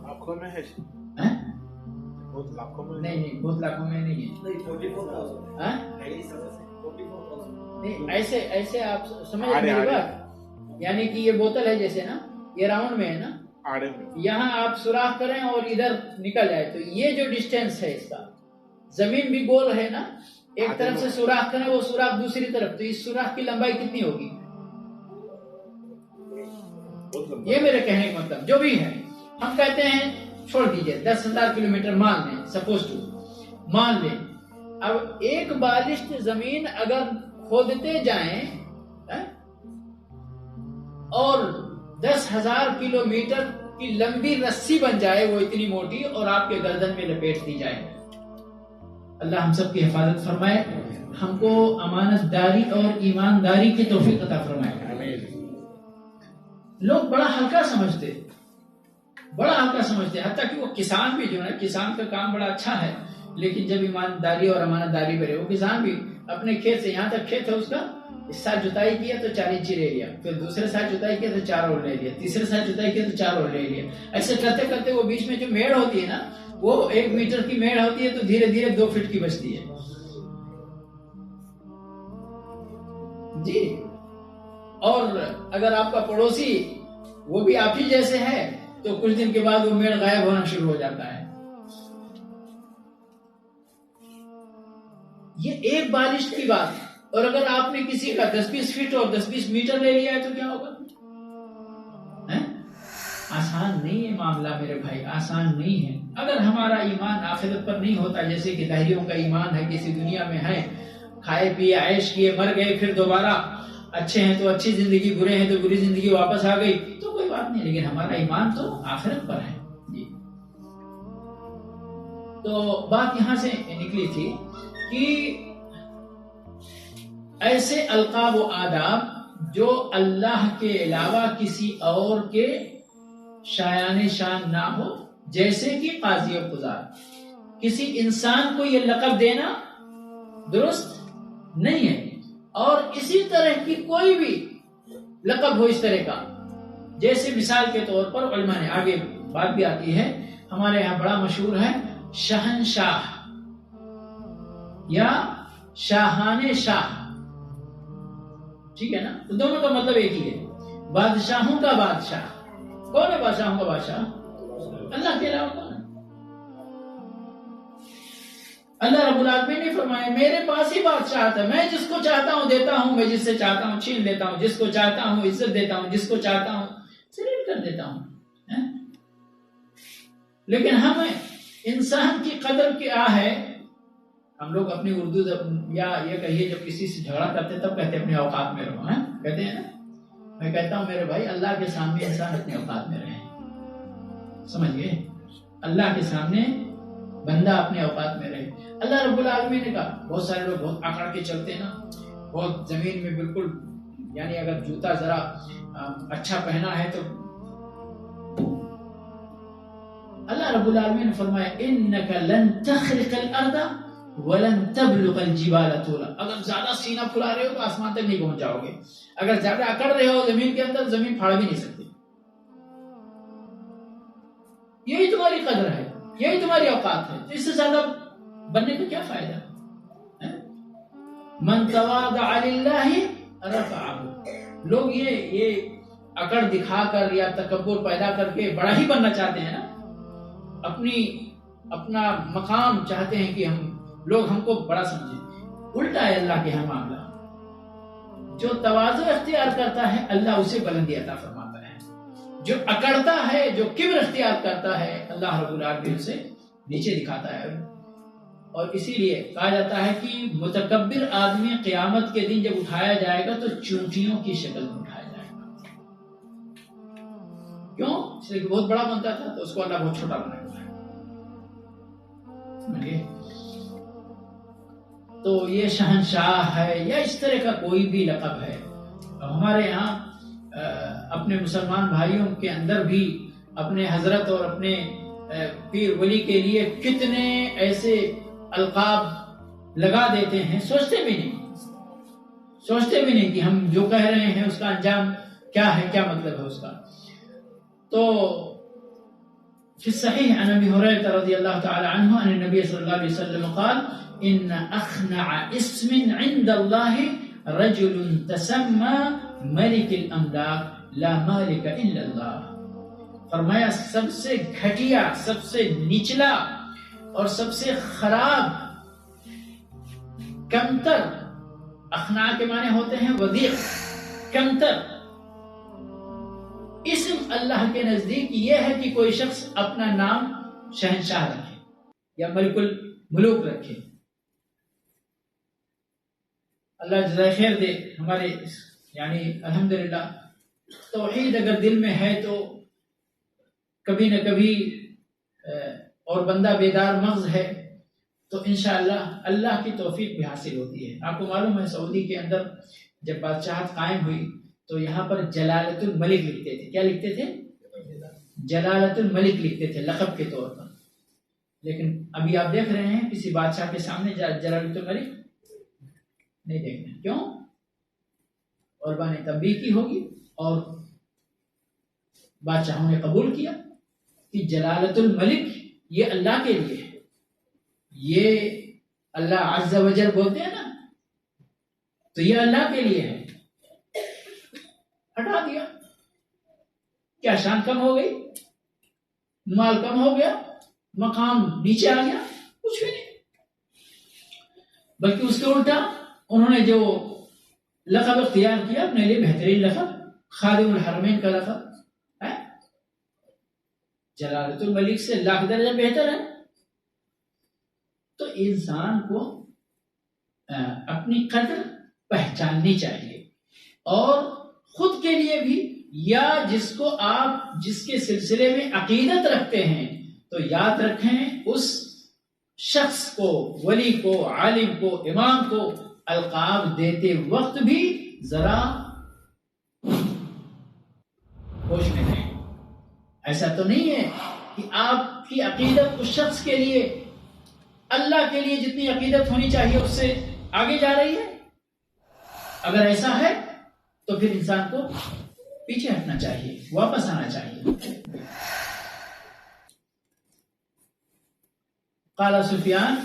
لاکھوں میں ہے؟ بہت لاکھوں میں
نہیں بہت لاکھوں میں نہیں ہے، نہیں ایسے آپ سمجھ رہے میری بات؟ یعنی کہ یہ بوتل ہے جیسے نا، یہ راؤنڈ میں ہے نا، یہاں آپ سوراخ کریں اور ادھر نکل جائے تو یہ جو ڈسٹینس ہے اس کا، زمین بھی گول ہے نا، ایک طرف سے سوراخ کریں وہ سوراخ دوسری طرف، تو اس سوراخ کی لمبائی کتنی ہوگی؟ یہ میرے کہنے کا مطلب جو بھی ہے، ہم کہتے ہیں چھوڑ دیجئے 10,000 کلومیٹر مان لیں، سپوز ٹو مان لیں، اب ایک بالشت زمین اگر کھودتے جائیں اور 10,000 کلومیٹر کی لمبی رسی بن جائے، وہ اتنی موٹی، اور آپ کے گردن میں لپیٹ دی جائے، اللہ ہم سب کی حفاظت فرمائے، ہم کو امانت داری اور ایمانداری کی توفیق عطا فرمائے۔ لوگ بڑا ہلکا سمجھتے، حتیٰ کہ وہ کسان بھی جو ہے، کسان کا کام بڑا اچھا ہے، لیکن جب ایمانداری اور امانت داری پہ رہے، وہ کسان بھی اپنے کھیت سے، یہاں تک کھیت ہے اس کا، اس سال جتائی کیا تو 4 انچی لے لیا، پھر دوسرے سال جتائی کیا تو 4 اور لے لیا، تیسرے سال جتائی کیا تو 4 اور لے لیا، ایسے کرتے کرتے وہ بیچ میں جو میڑ ہوتی ہے نا، وہ 1 میٹر کی میڑ ہوتی ہے تو دھیرے دھیرے 2 فٹ کی بچتی ہے جی۔ اور اگر آپ کا پڑوسی وہ بھی آپ ہی جیسے ہے تو کچھ دن کے بعد وہ میڑ غائب ہونا شروع ہو جاتا ہے۔ یہ ایک بالشت کی بات ہے، اور اگر آپ نے کسی کا 10-20 فٹ اور 10-20 میٹر لے لیا ہے تو کیا ہوگا؟ آسان نہیں ہے معاملہ میرے بھائی، آسان نہیں ہے۔ اگر ہمارا ایمان آخرت پر نہیں ہوتا، جیسے کہ دہریوں کا ایمان ہے، کسی دنیا میں ہے، کھائے پیے عیش کیے مر گئے، پھر دوبارہ اچھے ہیں تو اچھی زندگی، برے ہیں تو بری زندگی واپس آ گئی، تو کوئی بات نہیں، لیکن ہمارا ایمان تو آخرت پر ہے جی۔ تو بات یہاں سے نکلی تھی کہ ایسے القاب و آداب جو اللہ کے علاوہ کسی اور کے شایان شان نہ ہو، جیسے کہ قاضی و قضات، کسی انسان کو یہ لقب دینا درست نہیں ہے، اور اسی طرح کی کوئی بھی لقب ہو اس طرح کا، جیسے مثال کے طور پر علماء نے، آگے بات بھی آتی ہے، ہمارے یہاں بڑا مشہور ہے شہنشاہ یا شاہان شاہ، ٹھیک ہے نا، تو دونوں کا مطلب ایک ہی ہے، بادشاہوں کا بادشاہ۔ کون ہے بادشاہوں کا بادشاہ؟ اللہ کے علاوہ کون ہے؟ اللہ رب العالمین نے فرمایا میرے پاس ہی بادشاہ ہے، میں جس کو چاہتا ہوں دیتا ہوں، میں جس سے چاہتا ہوں چھین لیتا ہوں، جس کو چاہتا ہوں عزت دیتا ہوں، جس کو چاہتا ہوں ذلیل کر دیتا ہوں۔ لیکن ہم انسان کی قدر کیا ہے، ہم لوگ اپنی اردو یا یہ کہیے جب کسی سے جھگڑا کرتے تب کہتے ہیں اپنے اوقات میں رہو، کہتے ہیں نا، میں کہتا ہوں میرے بھائی اللہ کے سامنے انسان اپنے اوقات میں رہے، سمجھ گئے؟ اللہ کے سامنے بندہ اپنے اوقات میں رہے۔ اللہ رب العالمین نے کہا، بہت سارے لوگ بہت اکڑ کے چلتے ہیں نا، بہت زمین میں بالکل، یعنی اگر جوتا ذرا اچھا پہنا ہے تو اللہ رب العالمین نے فرمایا انک لن تخرق الارض ولن تبلغ الجبال طولا، اگر زیادہ سینہ پھلا رہے ہو تو آسمان تک نہیں پہنچ جاؤ گے، اگر زیادہ اکڑ رہے ہو زمین کے اندر، زمین پھاڑ بھی نہیں سکتی۔ یہی تمہاری قدر ہے، یہی تمہاری اوقات ہے، تو اس سے زیادہ بننے کا کیا فائدہ؟ من تواضع للہ رفعہ، لوگ یہ اکڑ دکھا کر یا تکبر پیدا کر کے بڑا ہی بننا چاہتے ہیں نا، اپنا مقام چاہتے ہیں کہ لوگ ہم کو بڑا سمجھیں۔ الٹا ہے اللہ کے ہاں معاملہ، جو تواضع اختیار کرتا ہے اللہ اسے بلندی عطا فرماتا ہے، جو اکڑتا ہے، جو کبر اختیار کرتا ہے، اللہ رب العالمین اسے نیچے دکھاتا ہے۔ اور اسی لیے کہا جاتا ہے کہ متکبر آدمی قیامت کے دن جب اٹھایا جائے گا تو چونٹیوں کی شکل میں اٹھایا جائے گا۔ کیوں؟ اس لیے کہ بہت بڑا بنتا تھا تو اس کو اللہ بہت چھوٹا بنایا۔ تو یہ شہنشاہ ہے یا اس طرح کا کوئی بھی لقب ہے. ہمارے یہاں اپنے مسلمان بھائیوں کے اندر بھی اپنے حضرت اور اپنے پیر ولی کے لیے کتنے ایسے القاب لگا دیتے ہیں، سوچتے بھی نہیں کہ ہم جو کہہ رہے ہیں اس کا انجام کیا ہے، کیا مطلب ہے اس کا. تو فی الصحیح عن ابی ہریرہ رضی اللہ تعالی عنہ ان النبی صلی اللہ علیہ وسلم قال ان اخنع اسم عند اللہ رجل تسمى ملک الاملاک لا مالک الا اللہ. فرمایا سب سے گھٹیا، سب سے نچلا اور سب سے خراب، کمتر، اخنع کے معنی ہوتے ہیں وضیع، کمتر اسم اللہ کے نزدیک یہ ہے کہ کوئی شخص اپنا نام شہنشاہ رکھے یا ملک الملوک رکھے. اللہ جزائے خیر دے. ہمارے یعنی الحمدللہ توحید اگر دل میں ہے تو کبھی نہ کبھی اور بندہ بیدار مغز ہے تو انشاءاللہ اللہ کی توفیق بھی حاصل ہوتی ہے. آپ کو معلوم ہے سعودی کے اندر جب بادشاہت قائم ہوئی تو یہاں پر جلالت الملک لکھتے تھے. کیا لکھتے تھے؟ جلالت الملک لکھتے تھے لقب کے طور پر. لیکن ابھی آپ دیکھ رہے ہیں کسی بادشاہ کے سامنے جلالت الملک نہیں دیکھنا. کیوں؟ علماء نے تنبیہ کی ہوگی اور بادشاہوں نے قبول کیا کہ جلالت الملک یہ اللہ کے لیے ہے. یہ اللہ عز و جل بولتے ہیں نا، تو یہ اللہ کے لیے ہے. ہٹا دیا، کیا شان کم ہو گئی؟ مال کم ہو گیا؟ مقام نیچے آ گیا؟ کچھ بھی نہیں. بلکہ اس کے الٹا انہوں نے جو لقب اختیار کیا اپنے لیے بہترین لقب، خادم الحرمین کا لقب ہے. جلالت الملک سے لاکھ درجہ بہتر ہے. تو انسان کو اپنی قدر پہچاننی چاہیے اور خود کے لیے بھی، یا جس کو آپ جس کے سلسلے میں عقیدت رکھتے ہیں تو یاد رکھیں اس شخص کو، ولی کو، عالم کو، امام کو القاب دیتے وقت بھی ذرا ہوش میں رہیں. ایسا تو نہیں ہے کہ آپ کی عقیدت اس شخص کے لیے، اللہ کے لیے جتنی عقیدت ہونی چاہیے اس سے آگے جا رہی ہے. اگر ایسا ہے تو پھر انسان کو پیچھے ہٹنا چاہیے، واپس آنا چاہیے. قال سفیان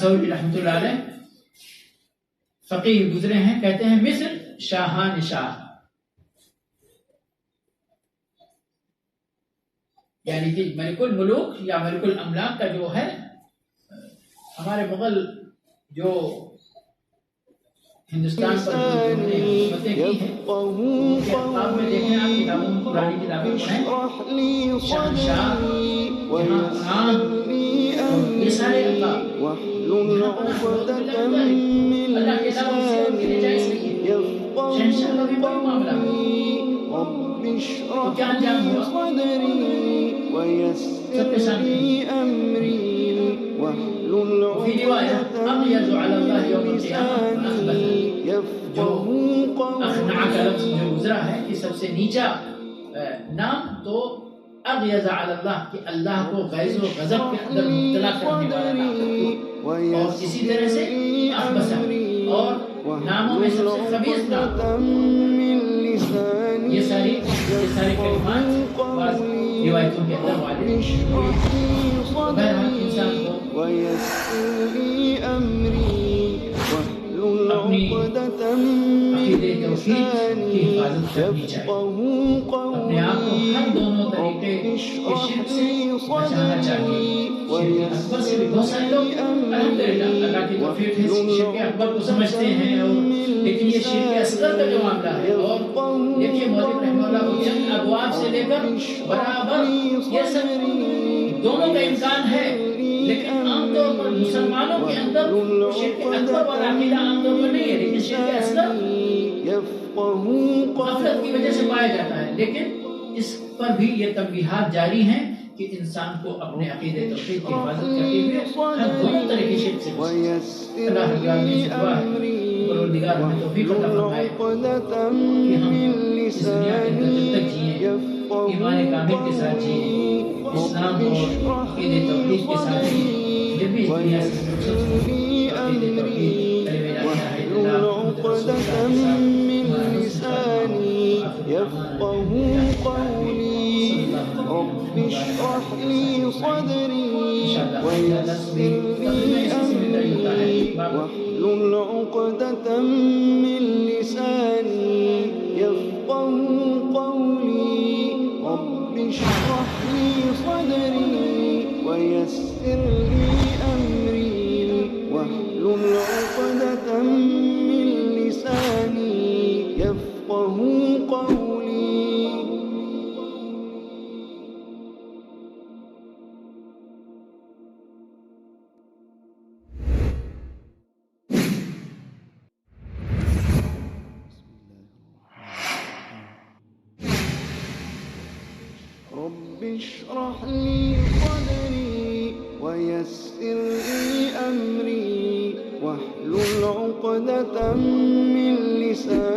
ثوری رحمۃ اللہ علیہ فقیہ گزرے ہیں، کہتے ہیں مثل شاہان شاہ، یعنی کہ ملک الملوک یا ملک الاملاک کا جو ہے، ہمارے مغل جو ہندوستان پر حکومتیں کی ہیں ان کے القاب میں دیکھیں آپ کتابوں، پرانی کتابیں پڑھیں، شہنشاہ، جہاں خان، یہ سارے القاب اللہ کے علاوہ کسی اور کے لیے جائز نہیں ہے. شہنشاہ کا بھی بڑا معاملہ ہے. تو کیا انجام ہوا؟ سب کے سامنے وفي رواية أغيظ على الله يوم القيامة أخبث. جو اخنع کا لفظ جو گزرا ہے کہ سب سے نیچا نام، تو اغیظ علی اللہ کہ اللہ کو غیظ و غضب کے اندر مبتلا کرنے والا نام، اور اسی طرح سے اخبث، اور ناموں میں سب سے خبیث نام. یہ ساری کلمات بعض روایتوں کے اندر والے بہرحال انسان کو اپنی عقیدے توحید کی حفاظت کرنی چاہیے. اپنے آپ کو ہر دونوں طریقے کے شرک سے بچانا چاہیے. شرک اکبر سے بھی بہت سارے لوگ الحمدللہ اللہ کی توفیق ہے شرک اکبر کو سمجھتے ہیں، لیکن یہ شرک اصغر کا جو معاملہ ہے، اور دیکھیے مولوی رحمہ اللہ کو چند ابواب سے لے کر برابر یہ سب دونوں کا امکان ہے. لیکن عام طور پر مسلمانوں کے اندر شرک اکبر والا عقیدہ عام طور پر نہیں ہے، لیکن شرک اصغر غفلت کی وجہ سے پایا جاتا ہے. لیکن اس پر بھی یہ تنبیہات جاری ہیں کہ انسان کو اپنے عقیدہ توحید کی حفاظت کرتے ہوئے ہر دونوں طرح کی شرک سے بچے. اللہ رب العالمین سے دعا ہے پروردگار ہمیں توفیق عطا فرمائے کہ ہم اس دنیا کے اندر جب تک جئیں ایمان کامل کے ساتھ جئیں, اسلام اور عقیدہ توحید کے ساتھ جئیں. جب بھی دنیا سے رخصت ہو عقیدہ توحید کلمہ لا الہ الا اللہ محمد رسول اللہ کے ساتھ لساني يفقه قولي رب اشرح لي صدري ويسر لي أمري واحلل عقدة من لساني يفقه قولي رب اشرح لي صدري ويسر لي أمري واحلل عقدة من لساني يفقه قولي. رب اشرح لي صدري ويسر لي أمري واحلل عقدة من لساني